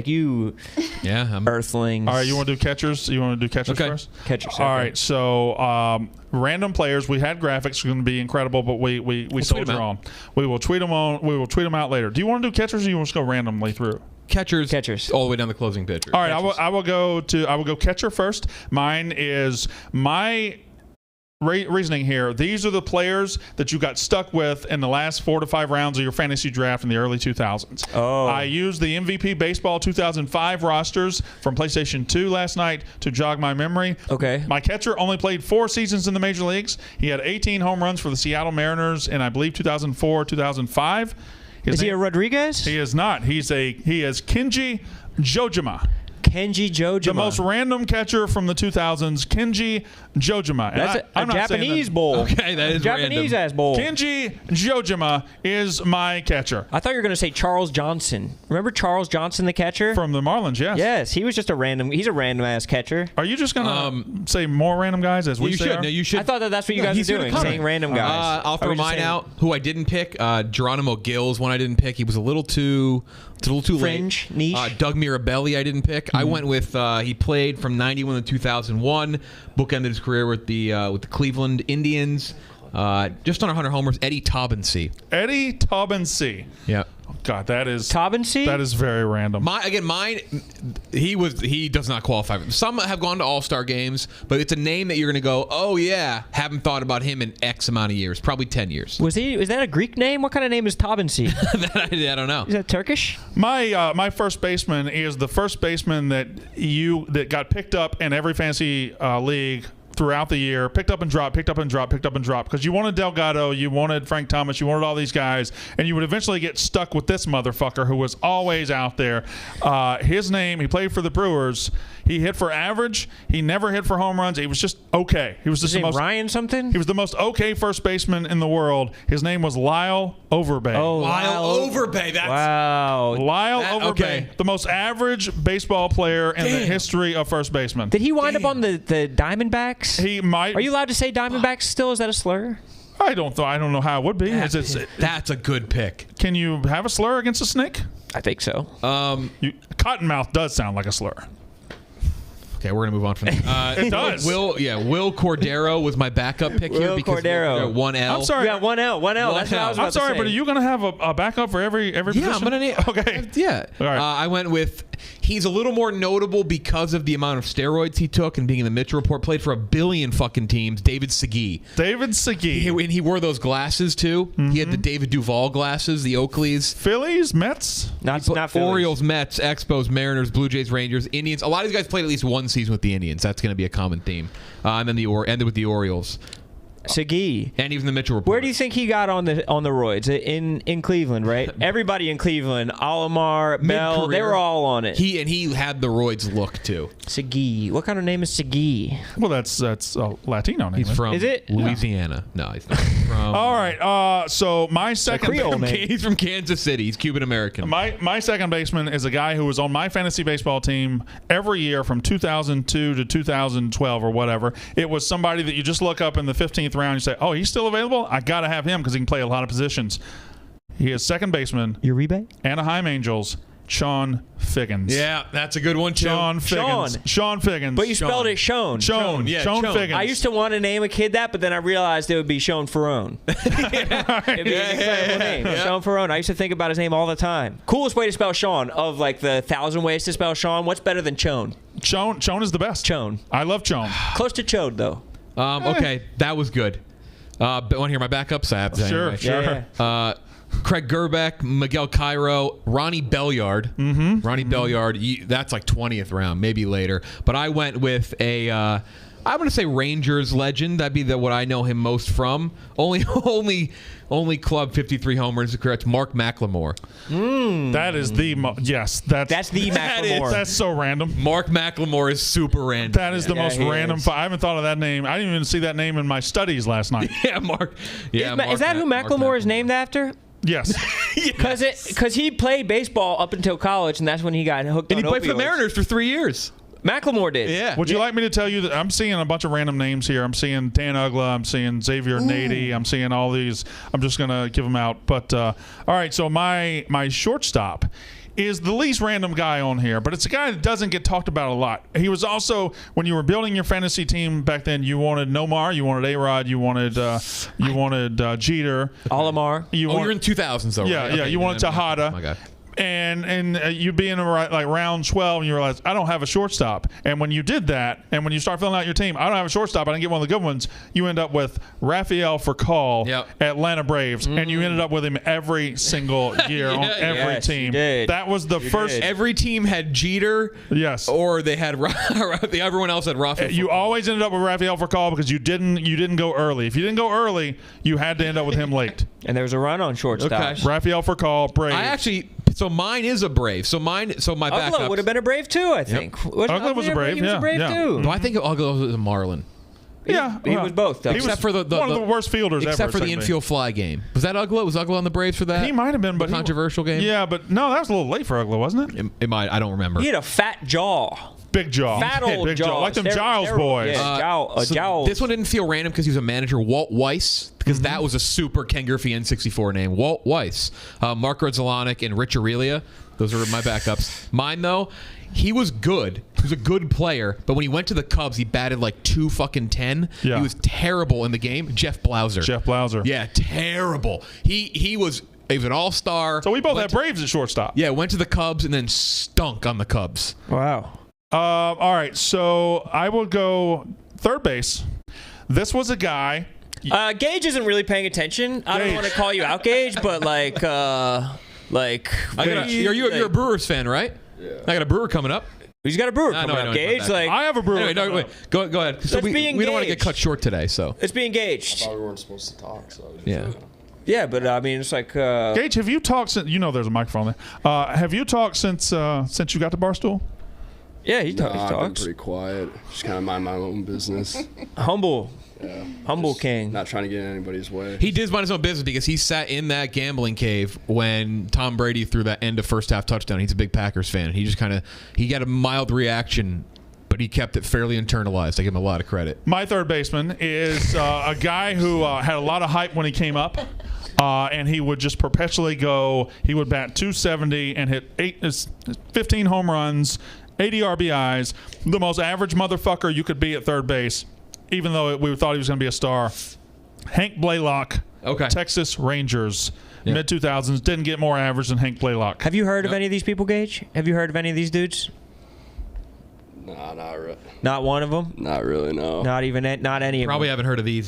you Yeah, I'm earthlings. All right, you want to do catchers? You want to do catchers Okay. first? Catchers, All okay. right, so random players. We had graphics going to be incredible, but we tweet soldier them out. on. We will tweet them on. We will tweet them out later. Do you want to do catchers, or you want to just go randomly through? catchers all the way down the closing pitcher. All right, I will go catcher first. Mine is my reasoning here. These are the players that you got stuck with in the last 4 to 5 rounds of your fantasy draft in the early 2000s. Oh. I used the MVP Baseball 2005 rosters from PlayStation 2 last night to jog my memory. Okay. My catcher only played 4 seasons in the major leagues. He had 18 home runs for the Seattle Mariners in, I believe, 2004, 2005. Is he a Rodriguez? He is not. He is Kenji Jojima. Kenji Jojima. The most random catcher from the 2000s, Kenji Jojima. And That's I'm a not saying Japanese that- bowl. Okay, that is Japanese random. ass bowl. Kenji Jojima is my catcher. I thought you were going to say Charles Johnson. Remember Charles Johnson, the catcher? From the Marlins, yes. Yes, he was just a random. He's a random ass catcher. Are you just going to say more random guys as we You say should. are? No, you should. I thought that's what you No, guys he's are here to doing, comment. saying random guys. I'll I throw was just mine saying out. Who I didn't pick, Geronimo Gil's one I didn't pick. He was a little too Fringe, late. niche. Doug Mirabelli I didn't pick. I went with he played from 91 to 2001. Bookended his career with the Cleveland Indians. Just under 100 homers. Eddie Taubensee. Eddie Taubensee. Yeah. Oh, God, that is Taubensee? That is very random. Mine. He does not qualify. Some have gone to All-Star games, but it's a name that you're going to go, oh yeah, haven't thought about him in X amount of years, probably 10 years. Was that a Greek name? What kind of name is Taubensee? I don't know. Is that Turkish? My first baseman is the first baseman that got picked up in every fantasy league throughout the year, picked up and dropped, because you wanted Delgado, you wanted Frank Thomas, you wanted all these guys, and you would eventually get stuck with this motherfucker who was always out there. His name, he played for the Brewers. He hit for average. He never hit for home runs. He was just okay. He was just His name Ryan something? He was the most okay first baseman in the world. His name was Lyle Overbay. Oh, Lyle Overbay. That's wow. Lyle Overbay, okay. the most average baseball player in the history of first baseman. Did he wind up on the Diamondbacks? He might. Are you allowed to say Diamondbacks still? Is that a slur? I don't know how it would be. That's a good pick. Can you have a slur against a snake? I think so. Cottonmouth does sound like a slur. Okay, we're gonna move on from that. It does. Will Cordero was my backup pick here Will because Cordero. 1L. I'm sorry. Yeah, 1L. 1L. That's what I was about I'm sorry, to say. but are you going to have a backup for every Yeah, position? I'm gonna need. Okay. Yeah. All right. I went with he's a little more notable because of the amount of steroids he took and being in the Mitchell Report. Played for a billion fucking teams. David Segui. And he wore those glasses too. He had the David Duval glasses, the Oakleys. Phillies, Mets, Not Phillies. Orioles, Mets, Expos, Mariners, Blue Jays, Rangers, Indians. A lot of these guys played at least one season with the Indians. That's going to be a common theme. And then ended with the Orioles. Segui. And he was in the Mitchell Report. Where do you think he got on the roids? In Cleveland, right? Everybody in Cleveland, Alomar, Bell, they were all on it. He had the roids look too. Segui. What kind of name is Segui? Well, that's a Latino name. He's from Is it? Louisiana. No, he's not. From, All right. So my second Creole name. He's from Kansas City. He's Cuban American. My second baseman is a guy who was on my fantasy baseball team every year from 2002 to 2012 or whatever. It was somebody that you just look up in the 15th round and you say, oh, he's still available? I got to have him because he can play a lot of positions. He is second baseman. Uribe? Anaheim Angels, Sean Figgins. Yeah, that's a good one too. Sean Figgins. Sean Figgins. But you spelled it Sean. Sean Figgins. I used to want to name a kid that, but then I realized it would be Sean Ferrone. It'd be an incredible name. Sean Ferrone. I used to think about his name all the time. Coolest way to spell Sean of like the 1,000 ways to spell Sean. What's better than Chone? Chone is the best. Chone. I love Chone. Close to Chode, though. Okay, that was good. Want to hear my backups? I have to anyway. Sure. Yeah. Craig Gerbeck, Miguel Cairo, Ronnie Belliard. Ronnie Belliard, that's like 20th round, maybe later. But I went with I'm going to say Rangers legend. That'd be what I know him most from. Only club 53 homers. Correct. Mark McLemore. That is the yes. That's the McLemore. That's so random. Mark McLemore is super random. That is the most random. is. I haven't thought of that name. I didn't even see that name in my studies last night. Yeah, Mark. Yeah, Is that who McLemore is named after? Yes. Because he played baseball up until college, and that's when he got hooked on And he played for the opioids. Mariners for 3 years. McLemore did. Yeah. Would you like me to tell you that I'm seeing a bunch of random names here? I'm seeing Dan Ugla. I'm seeing Xavier Nady. I'm seeing all these. I'm just going to give them out. But, all right, so my shortstop is the least random guy on here, but it's a guy that doesn't get talked about a lot. He was also, when you were building your fantasy team back then, you wanted Nomar, you wanted A-Rod, you wanted Jeter. Alomar. You're in 2000s, though, right? Yeah, Okay, you wanted Tejada. My guy. And you'd be in like round 12 and you realize I don't have a shortstop. And when you did that, and when you start filling out your team, I don't have a shortstop, I didn't get one of the good ones, you end up with Rafael Furcal, Atlanta Braves, and you ended up with him every single year on every team. That was the first. Every team had Jeter. Yes. Or they had everyone else had Rafael. You always ended up with Rafael Furcal because you didn't go early. If you didn't go early, you had to end up with him late. And there was a run on shortstop. Okay. Rafael Furcal, Braves. So mine is a Brave. So my backup Ugla would have been a Brave too, I think. Ugla was a Brave, He was a Brave too. No, I think Ugla was a Marlin. Yeah, He was both, though. Except for the one of the worst fielders ever. Except for the infield fly game. Was that Ugla? Was Ugla on the Braves for that? He might have been, but the controversial game. Yeah, but no, that was a little late for Ugla, wasn't it? It might. I don't remember. He had a fat jaw. Big jaw. Fat old Big jaw. Like them Giles boys. Yeah, Giles. This one didn't feel random because he was a manager, Walt Weiss, because that was a super Ken Griffey N64 name. Walt Weiss. Mark Rudzelanek and Rich Aurelia. Those are my backups. Mine, though, he was good. He was a good player, but when he went to the Cubs, he batted like 210. Yeah. He was terrible in the game. Jeff Blauser. Yeah, terrible. He was an all-star. So we both had Braves at shortstop. Yeah, went to the Cubs and then stunk on the Cubs. Wow. All right, so I will go third base. This was a guy. Gage isn't really paying attention. I don't want to call you out, Gage, but you're a Brewers fan, right? Yeah. I got a Brewer coming up. He's got a Brewer coming up, Gage. I have a Brewer. Anyway, wait. Go ahead. So we don't want to get cut short today, so. Let's be engaged. I thought we weren't supposed to talk, so I was just Yeah. Yeah, but I mean, it's like. Gage, have you talked since? You know, there's a microphone there. Have you talked since you got to Barstool? Yeah, he I've talks. been pretty quiet. Just kind of mind my own business. Humble. Yeah. Humble Just king. Not trying to get in anybody's way. He did mind his own business because he sat in that gambling cave when Tom Brady threw that end of first half touchdown. He's a big Packers fan. He just he got a mild reaction, but he kept it fairly internalized. I give him a lot of credit. My third baseman is a guy who had a lot of hype when he came up. And he would just perpetually go. He would bat 270 and hit 15 home runs, 80 RBIs. The most average motherfucker you could be at third base, even though we thought he was going to be a star. Hank Blaylock. Okay. Texas Rangers. Yeah. Mid-2000s. Didn't get more average than Hank Blaylock. Have you heard of any of these people, Gage? Have you heard of any of these dudes? Nah, not really. Not one of them? Not really, no. Not any of Probably them. haven't heard of these.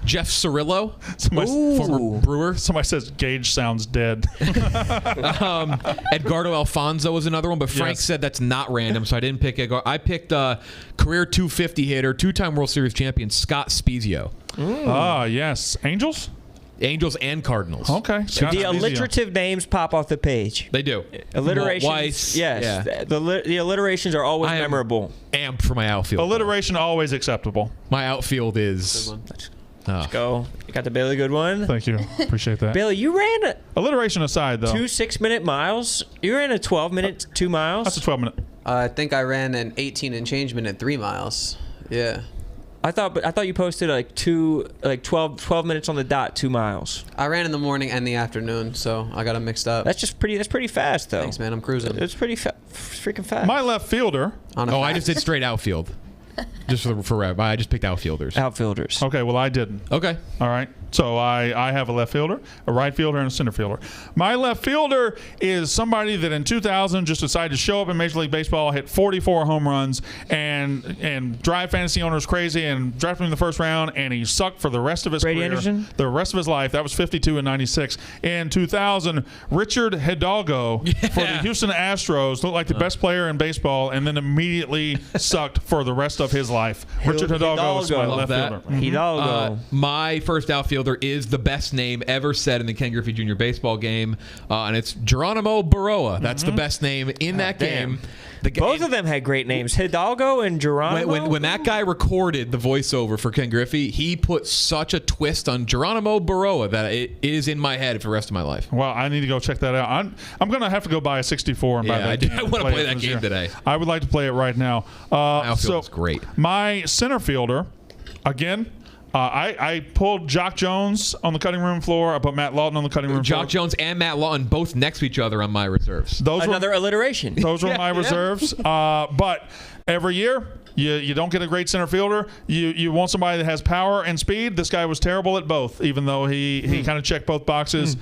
Jeff Cirillo, Somebody, former Brewer. somebody says Gage sounds dead. Edgardo Alfonso was another one, but Frank Yes. said that's not random, so I didn't pick Edgardo. I picked career 250 hitter, two-time World Series champion Scott Spezio. Ah, yes. Angels? Angels and Cardinals. Okay. Scott The Spezio. alliterative names pop off the page. They do. Alliterations. Weiss, Yes. yeah. The alliterations are always I am memorable. Amped for my outfield. Alliteration always acceptable. My outfield is. Go. You got the Bailey good one. Thank you. Appreciate that. Bailey, you ran Alliteration aside, though. 2 6-minute miles. You ran a 12-minute 2 miles. That's a 12-minute. I think I ran an 18 and change minute 3 miles. Yeah. I thought you posted like 12 minutes on the dot, 2 miles. I ran in the morning and the afternoon, so I got them mixed up. That's pretty fast though. Thanks, man. I'm cruising. It's pretty freaking fast. My left fielder. I just did straight outfield. Just for rev. I just picked outfielders. Outfielders. Okay, well, I didn't. Okay. All right. So I have a left fielder, a right fielder, and a center fielder. My left fielder is somebody that in 2000 just decided to show up in Major League Baseball, hit 44 home runs, and drive fantasy owners crazy, and drafted him in the first round, and he sucked for the rest of his Brady career. Anderson? The rest of his life. That was 52 and 96. In 2000, Richard Hidalgo for the Houston Astros looked like the best player in baseball, and then immediately sucked for the rest of his life. Richard Hidalgo is my Hidalgo. left Love fielder. that. Hidalgo. My first outfielder is the best name ever said in the Ken Griffey Jr. baseball game, and it's Geronimo Baroa. That's the best name in that damn. game. The Both of them had great names. Hidalgo and Geronimo. When that guy recorded the voiceover for Ken Griffey, he put such a twist on Geronimo Baroa that it is in my head for the rest of my life. Well, I need to go check that out. I'm going to have to go buy a 64 and buy Yeah, that I do. game. I and wanna play it that this game year. today. I would like to play it right now. Outfield is great. My center fielder, again, I pulled Jock Jones on the cutting room floor. I put Matt Lawton on the cutting room floor. Jock Jones and Matt Lawton both next to each other on my reserves. Another alliteration. Those were my reserves. But every year, you don't get a great center fielder. You want somebody that has power and speed. This guy was terrible at both, even though he kind of checked both boxes.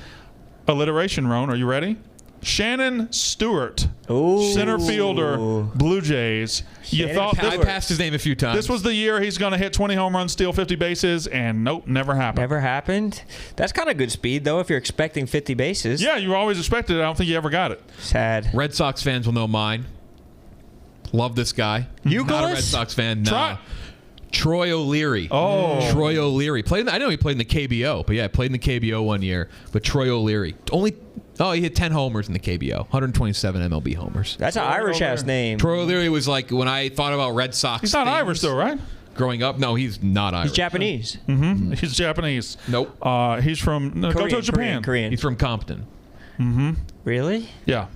Alliteration, Roan. Are you ready? Shannon Stewart, center fielder, Blue Jays. You thought I passed his name a few times. this was the year he's going to hit 20 home runs, steal 50 bases, and nope, never happened. Never happened. That's kind of good speed though. If you're expecting 50 bases. Yeah, you always expected it. I don't think you ever got it. Sad. Red Sox fans will know mine. Love this guy. Euclid? Not a Red Sox fan. No. Try- Troy O'Leary. Oh. Troy O'Leary. I know he played in the KBO, but yeah, played in the KBO one year. But Troy O'Leary. He hit 10 homers in the KBO. 127 MLB homers. That's an Irish ass name. Troy O'Leary was like, when I thought about Red Sox He's not things Irish, though, right? growing up, no, he's not Irish. He's Japanese. He's Japanese. Nope. He's from go to Japan. Korean. He's from Compton. Really? Yeah.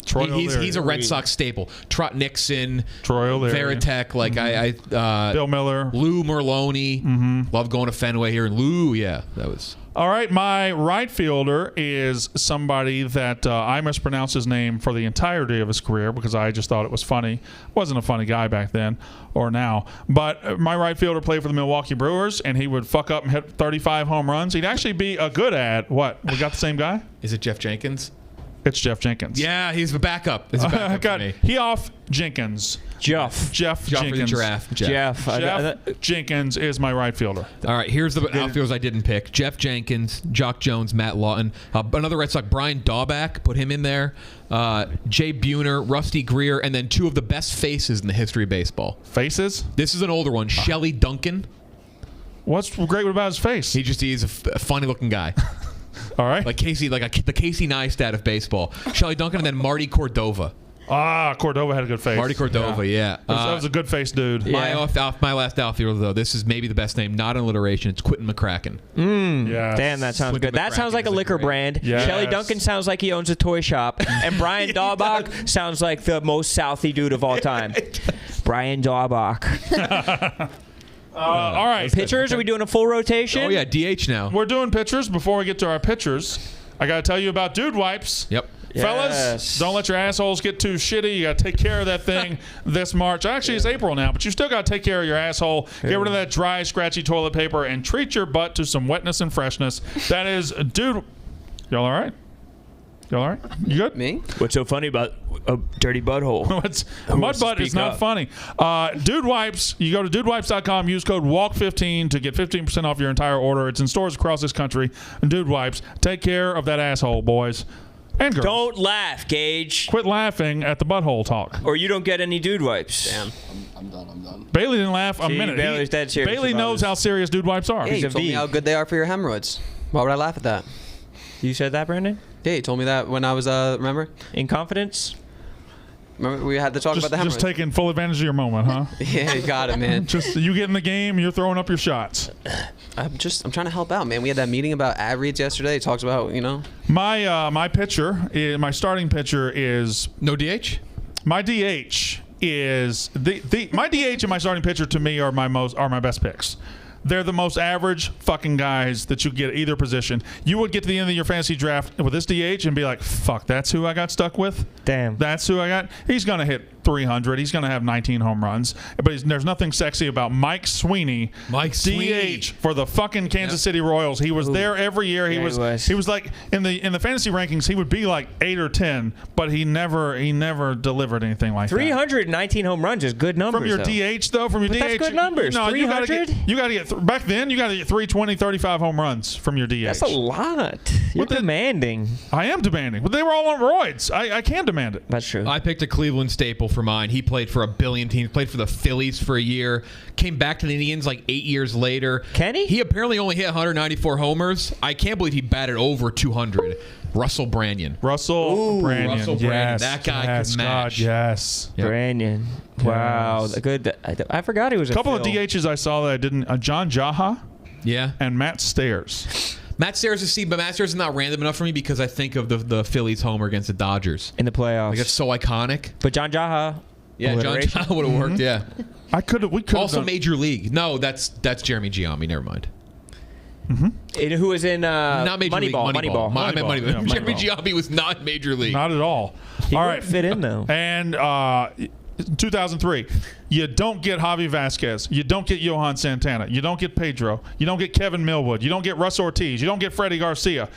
Troy O'Leary. He's a Red Sox staple. Trot Nixon, Troy O'Leary. Veritek, Bill Miller. Lou Merlone. Love going to Fenway here. And Lou, yeah, that was. All right, my right fielder is somebody that I mispronounced his name for the entirety of his career because I just thought it was funny. Wasn't a funny guy back then or now. But my right fielder played for the Milwaukee Brewers, and he would fuck up and hit 35 home runs. He'd actually be a good at what? We got the same guy? Is it Jeff Jenkins? It's Jeff Jenkins. Yeah, he's the backup. He's a backup got for me. Heoff Jenkins. Jeff Jeff Joffrey Jenkins. the Giraffe. Jeff. Jeff Jenkins is my right fielder. All right, here's the outfielders I didn't pick. Jeff Jenkins, Jock Jones, Matt Lawton. Another Red Sox, Brian Daubach, put him in there. Jay Buhner, Rusty Greer, and then two of the best faces in the history of baseball. Faces? This is an older one. Shelley Duncan. What's great about his face? He's a funny-looking guy. All right. Like Casey, the Casey Neistat of baseball. Shelley Duncan and then Marty Cordova. Cordova had a good face. Marty Cordova, yeah. That was a good face dude. My last outfielder, though, this is maybe the best name, not an alliteration. It's Quentin McCracken. Yes. Damn, that sounds Quentin good. That McCracken sounds like a is a liquor great- brand. Yes. Shelley Duncan sounds like he owns a toy shop. And Brian Daubach sounds like the most Southie dude of all time. Brian Daubach. All right. Pitchers, are we doing a full rotation? Oh, yeah, DH now. We're doing pitchers. Before we get to our pitchers, I got to tell you about Dude Wipes. Yep. Fellas, don't let your assholes get too shitty. You got to take care of that thing this March. Actually, it's April now, but you still got to take care of your asshole. Get rid of that dry, scratchy toilet paper and treat your butt to some wetness and freshness. That is, dude. Y'all all right? Y'all all right? You good? Me? What's so funny about a dirty butthole? Mud butt is not funny. Dude Wipes, you go to dudewipes.com, use code WALK15 to get 15% off your entire order. It's in stores across this country. And Dude Wipes, take care of that asshole, boys and girls. Don't laugh, Gage. Quit laughing at the butthole talk. Or you don't get any Dude Wipes. Damn. I'm done. Bailey didn't laugh a minute. Bailey's dead serious Bailey about knows this. how serious Dude Wipes are. Hey, you told me how good they are for your hemorrhoids. Why would I laugh at that? You said that, Brandon? Yeah, you told me that when I was, remember? In confidence? Remember we had to talk about the hemorrhoids? Just taking full advantage of your moment, huh? Yeah, you got it, man. Just you get in the game, you're throwing up your shots. I'm trying to help out, man. We had that meeting about ad reads yesterday. It talks about, My pitcher, my starting pitcher is No DH? my DH is my DH and my starting pitcher to me are my best picks. They're the most average fucking guys that you get at either position. You would get to the end of your fantasy draft with this DH and be like, fuck, that's who I got stuck with? Damn. That's who I got? He's going to hit 300. He's going to have 19 home runs. But there's nothing sexy about Mike Sweeney. DH for the fucking Kansas City Royals. He was there every year. He was like in the fantasy rankings, he would be like 8 or 10, but he never delivered anything like 319 home runs is good numbers. From your DH though, from your DH. That's good numbers. No, 300? you got to get back then you got to get 320, 35 home runs from your DH. That's a lot. You're demanding. I am demanding. But they were all on roids. I can demand it. That's true. I picked a Cleveland staple for mine. He played for a billion teams, played for the Phillies for a year, came back to the Indians like 8 years later. Kenny? He apparently only hit 194 homers. I can't believe he batted over 200. Russell Branyan. Russell Branyan. Yes, That guy yes, could match. God, yes. Yep. Branyan. Wow. Yes. Good. I forgot he was A couple of DHs I saw that I didn't. John Jaha Yeah. and Matt Stairs. Matt Stairs is but Matt Stairs is not random enough for me because I think of the Phillies homer against the Dodgers. in the playoffs. Like, it's so iconic. But John Jaha. Yeah, John Jaha would have worked. Yeah. We could Also done, Major League. No, that's Jeremy Giambi. Never mind. Who was in Not Major League. Moneyball. I meant Moneyball. Yeah, Jeremy Moneyball. Giambi was not Major League. not at all. He All would right, fit in though. And 2003, you don't get Javi Vasquez. You don't get Johan Santana. You don't get Pedro. You don't get Kevin Millwood. You don't get Russ Ortiz. You don't get Freddie Garcia.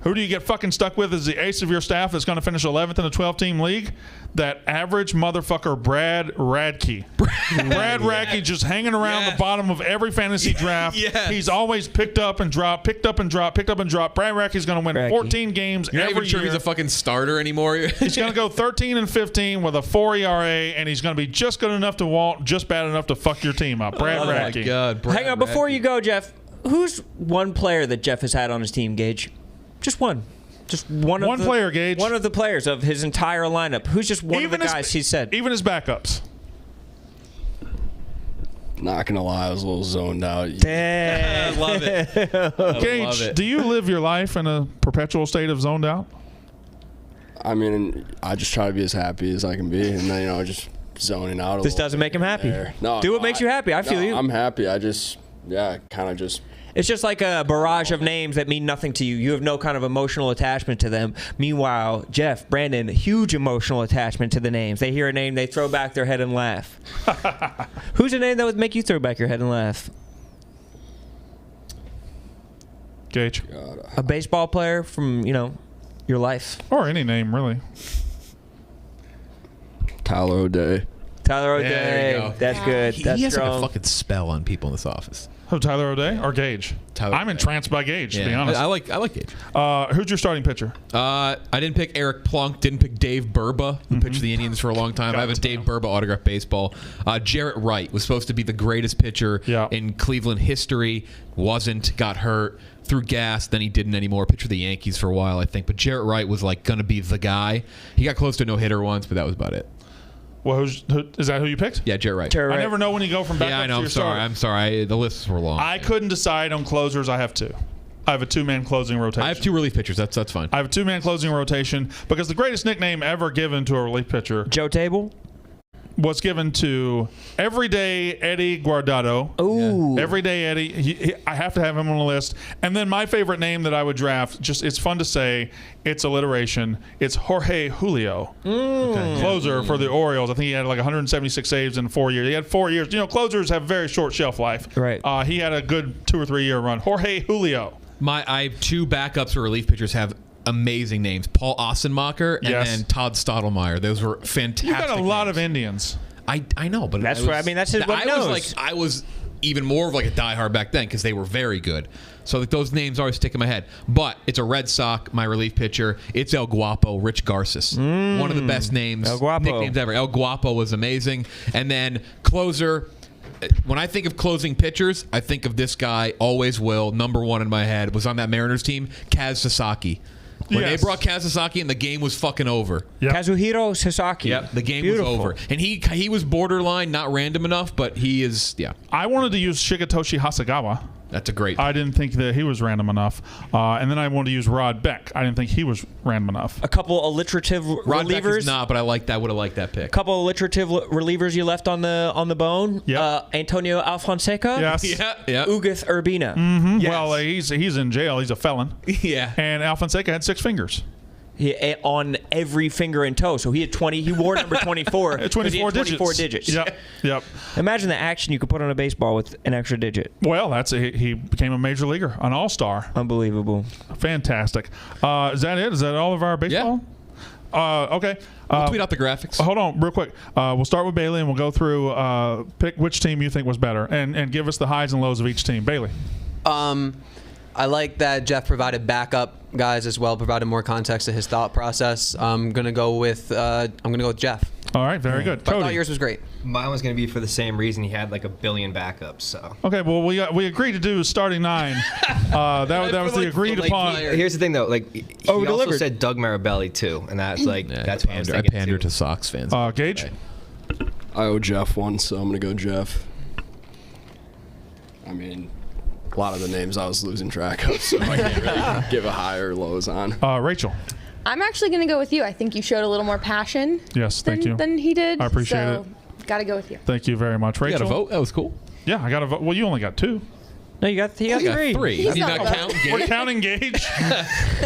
Who do you get fucking stuck with as the ace of your staff that's going to finish 11th in a 12-team league? That average motherfucker, Brad Radke. Brad Radke just hanging around the bottom of every fantasy draft. Yes. He's always picked up and dropped, picked up and dropped, picked up and dropped. Brad Radke's going to win 14 games You're not every even sure year. he's a fucking starter anymore. He's going to go 13-15 with a 4 ERA, and he's going to be just good enough to walk, just bad enough to fuck your team up. Brad Oh my Radke. God. Brad Hang on, before Radke. you go, Jeff. Who's one player that Jeff has had on his team, Gage? Just one. Just one. One player, Gage. One of the players of his entire lineup. Who's just one of the guys he said? Even his backups. Not gonna lie, I was a little zoned out. Damn. I love it. love Gage, it. do you live your life in a perpetual state of zoned out? I mean, I just try to be as happy as I can be, and then just zoning out. This doesn't make him happy. No, Do what makes you happy. I feel you. I'm happy. I just, kind of just. It's just like a barrage of names that mean nothing to you. You have no kind of emotional attachment to them. Meanwhile, Jeff, Brandon, huge emotional attachment to the names. They hear a name, they throw back their head and laugh. Who's a name that would make you throw back your head and laugh? Gage. A baseball player from, your life. Or any name, really. Tyler O'Day. Tyler O'Day. Yeah, there you go. That's good. He That's has like a strong. fucking spell on people in this office. Who, Tyler O'Day or Gage? Tyler I'm O'Day. entranced by Gage, to be Yeah. honest. I like Gage. Who's your starting pitcher? I didn't pick Eric Plunk. Didn't pick Dave Burba, who pitched for the Indians for a long time. I have a Dave Burba autographed baseball. Jarrett Wright was supposed to be the greatest pitcher in Cleveland history. Wasn't. Got hurt. Threw gas. Then he didn't anymore. Pitched for the Yankees for a while, I think. But Jarrett Wright was like going to be the guy. He got close to a no-hitter once, but that was about it. Well, is that who you picked? Yeah, Jarrett Wright. I never know when you go from backup Yeah, I know. to your starter. I'm sorry. The lists were long. I couldn't decide on closers. I have two. I have a two-man closing rotation. I have two relief pitchers. That's fine. I have a two-man closing rotation because the greatest nickname ever given to a relief pitcher. Joe Table? was given to Everyday Eddie Guardado. Ooh. Everyday Eddie. I have to have him on the list. And then my favorite name that I would draft, just it's fun to say, it's alliteration. It's Jorge Julio. Closer for the Orioles. I think he had like 176 saves in 4 years. He had 4 years. You know, closers have very short shelf life. Right. He had a good 2 or 3 year run. Jorge Julio. I have two backups for relief pitchers have amazing names. Paul Ossenmacher and Yes. then Todd Stottlemyre. Those were fantastic. You got a lot names. of Indians. I know, but That's I was, what I mean. That's what he knows. I was even more of like a diehard back then because they were very good. So like, those names always stick in my head. But it's a Red Sox, my relief pitcher. It's El Guapo, Rich Garces. One of the best names, El Guapo. nicknames ever. El Guapo was amazing. And then closer. When I think of closing pitchers, I think of this guy. Always will. Number one in my head was on that Mariners team, Kaz Sasaki. When Yes. they brought Kaz Sasaki in, the game was fucking over. Yep. Kazuhiro Sasaki. Yep, the game Beautiful. was over. And he was borderline, not random enough, but he is, yeah. I wanted to use Shigetoshi Hasegawa. That's a great. I didn't think that he was random enough. And then I wanted to use Rod Beck. I didn't think he was random enough. A couple alliterative Rod Beck relievers. is not, but I would have liked that pick. A couple alliterative relievers you left on the bone. Yep. Antonio Alfonseca. Yes. Yeah. Ugith Urbina. Yes. Well, he's in jail. He's a felon. Yeah. And Alfonseca had 6 fingers. On every finger and toe. So he had 20. He wore number 24. 24 digits. 24 digits. Yep. Imagine the action you could put on a baseball with an extra digit. Well, he became a major leaguer, an all-star. Unbelievable. Fantastic. Is that it? Is that all of our baseball? Okay. We'll tweet out the graphics. Hold on, real quick. We'll start with Bailey, and we'll go through pick which team you think was better, and give us the highs and lows of each team. Bailey. I like that Jeff provided backup guys as well, provided more context to his thought process. I'm gonna go with Jeff. All right, very good. But I thought Cody. yours was great. Mine was going to be for the same reason. He had like a billion backups. So Okay, well we agreed to do starting 9. That was the agreed upon. here's the thing, though. Like he also delivered. said Doug Marabelli too, and that's like that's what I was I thinking pander too. to Sox fans. Gage. I owe Jeff one, so I'm going to go Jeff. I mean, a lot of the names I was losing track of, so I can't really give a high or lows on. Rachel. I'm actually going to go with you. I think you showed a little more passion Yes, thank you. than he did. I appreciate so, Got to go with you. Thank you very much, You Rachel. got a vote? That was cool. Yeah, I got a vote. Well, you only got 2. No, he got You got 3. He's You not not count voting. We're Gage? counting Gage.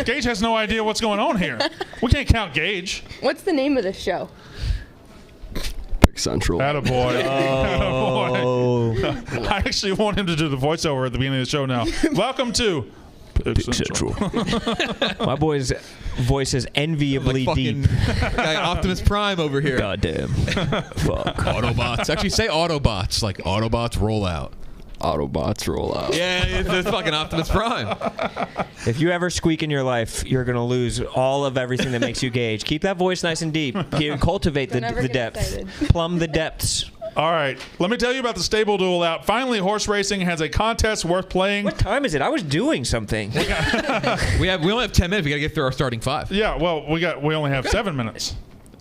Gage has no idea what's going on here. We can't count Gage. What's the name of this show? Pick Central. Attaboy. Attaboy. I actually want him to do the voiceover at the beginning of the show now. Welcome to Pick Central. My boy's voice is enviably deep. Guy Optimus Prime over here. Goddamn. Fuck. Autobots. Actually, say Autobots. Like Autobots roll out. Autobots roll out. Yeah, it's fucking Optimus Prime. If you ever squeak in your life, you're going to lose all of everything that makes you Gage. Keep that voice nice and deep. Cultivate Don't ever the get depth. excited. Plumb the depths. All right. Let me tell you about the Stable Duel out. Finally, horse racing has a contest worth playing. What time is it? I was doing something. We only have 10 minutes. We got to get through our starting 5. Yeah, well, we only have 7 minutes.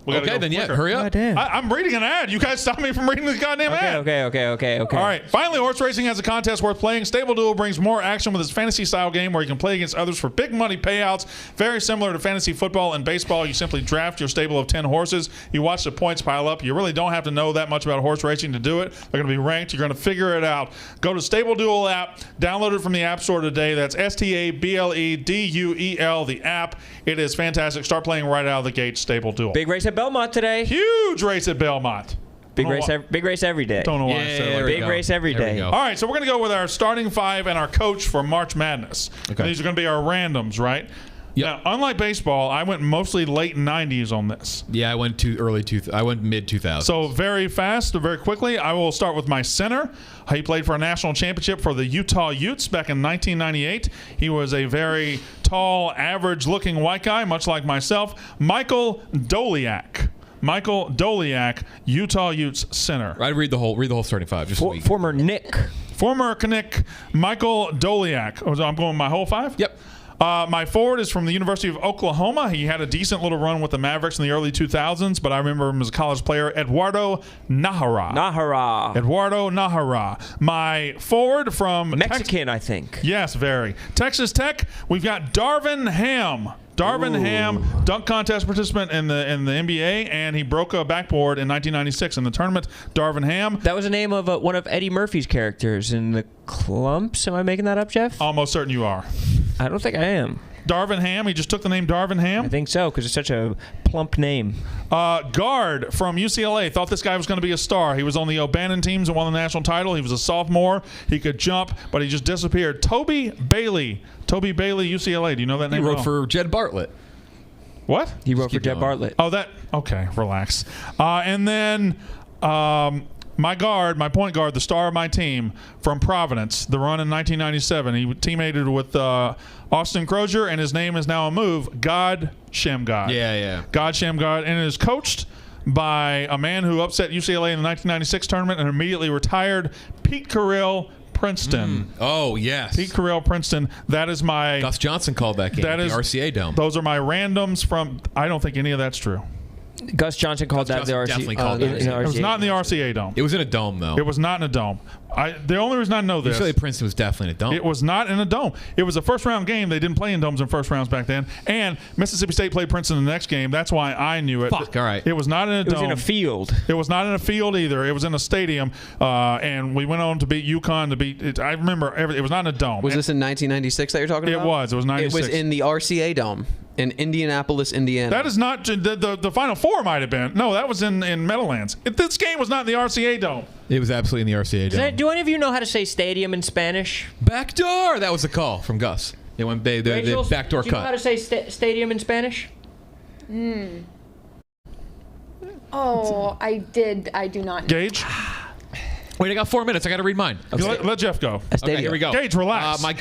We gotta Okay, go then yeah, quicker. hurry up. Goddamn. I'm reading an ad. You guys stop me from reading this goddamn ad. Okay. All right. Finally, horse racing has a contest worth playing. Stable Duel brings more action with its fantasy-style game where you can play against others for big money payouts. Very similar to fantasy football and baseball. You simply draft your stable of 10 horses. You watch the points pile up. You really don't have to know that much about horse racing to do it. They're going to be ranked. You're going to figure it out. Go to Stable Duel app. Download it from the App Store today. That's StableDuel, the app. It is fantastic. Start playing right out of the gate. Stable Duel. Big race at Belmont today. Huge race at Belmont. Big Don't know race, why- big race every day. Don't know why I said it like there we Big go. race every There we day. go. All right, so we're going to go with our starting 5 and our coach for March Madness. Okay. These are going to be our randoms, right? Yep. Now, unlike baseball, I went mostly late 90s on this. Yeah, I went I went mid 2000s. So very fast, very quickly, I will start with my center. He played for a national championship for the Utah Utes back in 1998. He was a very tall, average-looking white guy, much like myself. Michael Doliak. Michael Doliak, Utah Utes center. I'd read the whole starting 5 just so we- Former Nick. Former Knick, Michael Doliak. Oh, so I'm going my whole 5? Yep. My forward is from the University of Oklahoma. He had a decent little run with the Mavericks in the early 2000s, but I remember him as a college player, Eduardo Nahara. Eduardo Nahara. My forward from Mexican, I think. Yes, very. Texas Tech, we've got Darvin Ham. Darvin Ham, dunk contest participant in the NBA, and he broke a backboard in 1996 in the tournament. Darvin Ham. That was the name of one of Eddie Murphy's characters in the Clumps. Am I making that up, Jeff? Almost certain you are. I don't think I am. Darvin Ham. He just took the name Darvin Ham. I think so, because it's such a plump name. Guard from UCLA. Thought this guy was going to be a star. He was on the O'Bannon teams and won the national title. He was a sophomore. He could jump, but he just disappeared. Toby Bailey. Toby Bailey, UCLA. Do you know that name? He wrote for Jed Bartlett. What? He wrote for keep Jed going. Bartlett. Oh, that. Okay, relax. And then my point guard, the star of my team from Providence, the run in 1997. He teammated with Austin Crozier, and his name is now a move, God Shamgod. Yeah. God Shamgod, and is coached by a man who upset UCLA in the 1996 tournament and immediately retired, Pete Carrill, Princeton. Oh, yes. Pete Carrill, Princeton. That is my... Gus Johnson called that game. That is the RCA Dome. Those are my randoms from... I don't think any of that's true. Gus Johnson called Gus that the Johnson RCA. definitely called that. It was not in the RCA Dome. It was in a dome, though. It was not in a dome. The only reason I know this... UCLA Princeton was definitely in a dome. It was not in a dome. It was a first-round game. They didn't play in domes in first rounds back then. And Mississippi State played Princeton in the next game. That's why I knew it. Fuck, all right. It was not in a dome. It was in a field. It was not in a field either. It was in a stadium. And we went on to beat UConn to beat... I remember it was not in a dome. Was this in 1996 that you're talking about? It was. It was 96. It was in the RCA Dome in Indianapolis, Indiana. That is not... The Final Four might have been. No, that was in Meadowlands. This game was not in the RCA Dome. It was absolutely in the RCA Dome. Do any of you know how to say stadium in Spanish? Backdoor! That was the call from Gus. It went the backdoor do you know how to cut. say stadium in Spanish? Oh, I did. I do not know. Gage? Wait, I got 4 minutes. I got to read mine. Let Jeff go. Okay, here we go. Gage, relax. My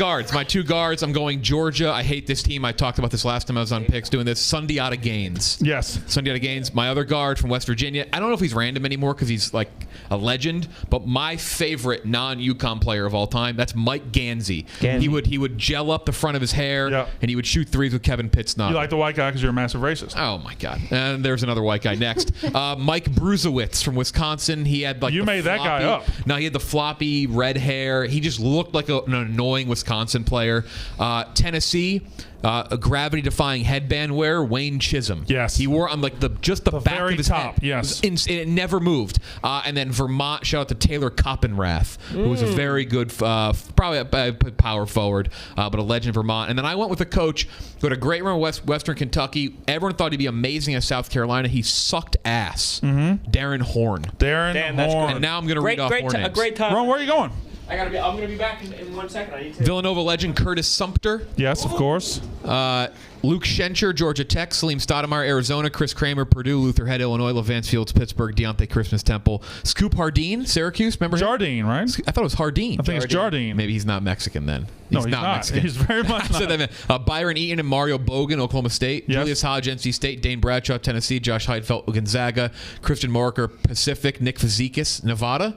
two guards. I'm going Georgia. I hate this team. I talked about this last time I was on picks doing this. Sundiata Gaines. Yes. Sundiata Gaines. My other guard from West Virginia. I don't know if he's random anymore because he's like a legend, but my favorite non-UConn player of all time, that's Mike Gansey. He would gel up the front of his hair, and he would shoot threes with Kevin Pittsnoff. You like the white guy because you're a massive racist. Oh, my God. And there's another white guy next. Mike Bruzewitz from Wisconsin. He had like You made that guy up. No, he had the floppy red hair. He just looked like an annoying Wisconsin player. Tennessee, a gravity-defying headband wearer, Wayne Chisholm. Yes. He wore on like the back very of his top, head. yes. It never moved. And then Vermont, shout out to Taylor Koppenrath, who was a very good, probably a power forward, but a legend in Vermont. And then I went with a coach who had a great run at Western Kentucky. Everyone thought he'd be amazing at South Carolina. He sucked ass. Darren Horn. Darren Horn. And now I'm going to read off more names. A great time. Ron, where are you going? I'm gonna be back in 1 second. I need to. Villanova legend Curtis Sumpter. Yes, of course. Luke Schencher, Georgia Tech. Salim Stoudemire, Arizona. Chris Kramer, Purdue. Luther Head, Illinois. Levance Fields, Pittsburgh. Deontay Christmas, Temple. Scoop Hardeen, Syracuse. Remember him? Jardine, right? I thought it was Hardeen. I think it's Jardine. Maybe he's not Mexican then. No, he's not. Mexican. He's very much I said not. that, man. Byron Eaton and Mario Bogan, Oklahoma State. Yes. Julius Hodge, NC State. Dane Bradshaw, Tennessee. Josh Heidfeld, Gonzaga. Christian Moroker, Pacific. Nick Fazikis, Nevada.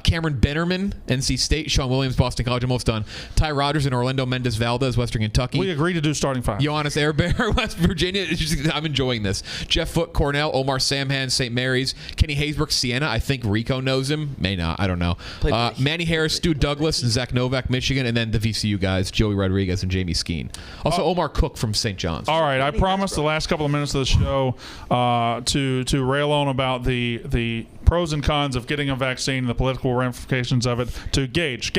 Cameron Bennerman, NC State. Sean Williams, Boston College. Almost done. Ty Rodgers and Orlando Mendez Valdez, Western Kentucky. We agreed to do starting five. Johannes Airbear, West Virginia. I'm enjoying this. Jeff Foote, Cornell. Omar Samhan, St. Mary's. Kenny Haysbrook, Siena. I think Rico knows him. May not. I don't know. Manny Harris, Stu Douglas, and Zach Novak, Michigan. And then the VCU guys, Joey Rodriguez and Jamie Skeen. Also, Omar Cook from St. John's. All right. I promised the last couple of minutes of the show to rail on about the pros and cons of getting a vaccine and the political ramifications of it to Gage.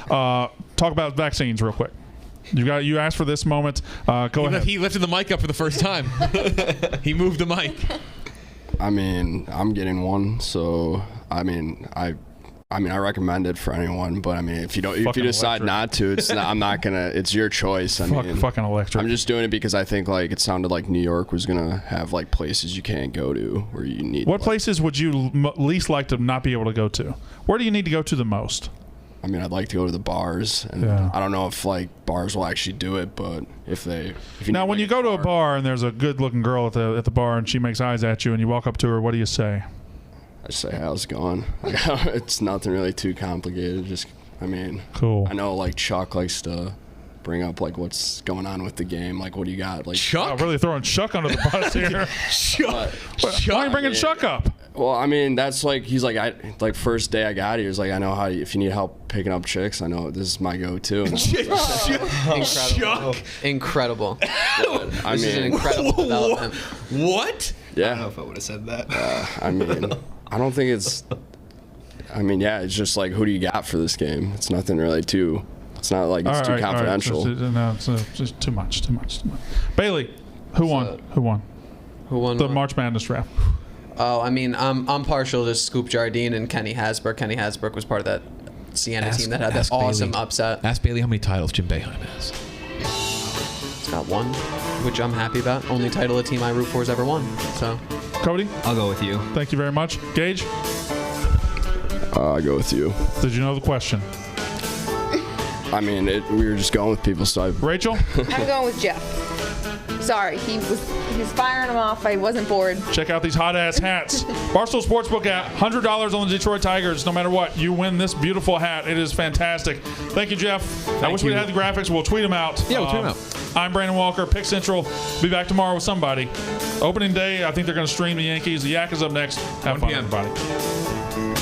Talk about vaccines real quick. You asked for this moment. Go ahead. He lifted the mic up for the first time. He moved the mic. I mean, I'm getting one, so I recommend it for anyone. But I mean, if you decide not to, I'm not gonna. It's your choice. Fucking electric. I'm just doing it because I think like it sounded like New York was gonna have like places you can't go to where you need. What places would you least like to not be able to go to? Where do you need to go to the most? I mean, I'd like to go to the bars, and I don't know if like bars will actually do it, but if you now, when you go to a bar and there's a good-looking girl at the bar and she makes eyes at you and you walk up to her, what do you say? I just say, how's it going? It's nothing really too complicated. Cool. I know like Chuck likes to bring up like what's going on with the game. Like, what do you got? Like Chuck? Really throwing Chuck under the bus here. Chuck. Why are you bringing Chuck up? Well, I mean, that's like he's like first day I got here. He's like, I know how if you need help picking up chicks, I know this is my go-to. Incredible. Incredible. I This is an mean, incredible development. What? I don't know yeah. if I would have said that. I mean, I don't think it's. I mean, yeah, it's just like who do you got for this game? It's nothing really too. It's not like it's too confidential. No, it's just too much. Bailey, who won? Who won? Who won? The what? March Madness draft. Oh, I mean, I'm partial to Scoop Jardine and Kenny Hasbrook. Kenny Hasbrook was part of that Siena team that had that awesome upset. Ask Bailey how many titles Jim Boeheim has. It's got one, which I'm happy about. Only title a team I root for has ever won. So, Cody, I'll go with you. thank you very much. Gage, I go with you. did you know the question? I mean, we were just going with people, so Rachel, I'm going with Jeff. Sorry, he was firing them off. I wasn't bored. check out these hot ass hats. Barstool Sportsbook app, $100 on the Detroit Tigers. No matter what, you win this beautiful hat. It is fantastic. Thank you, Jeff. I wish we had the graphics. We'll tweet them out. Yeah, we'll tweet them out. I'm Brandon Walker, Pick Central. Be back tomorrow with somebody. Opening day, I think they're going to stream the Yankees. The Yak is up next. Have 1 fun, p.m. everybody.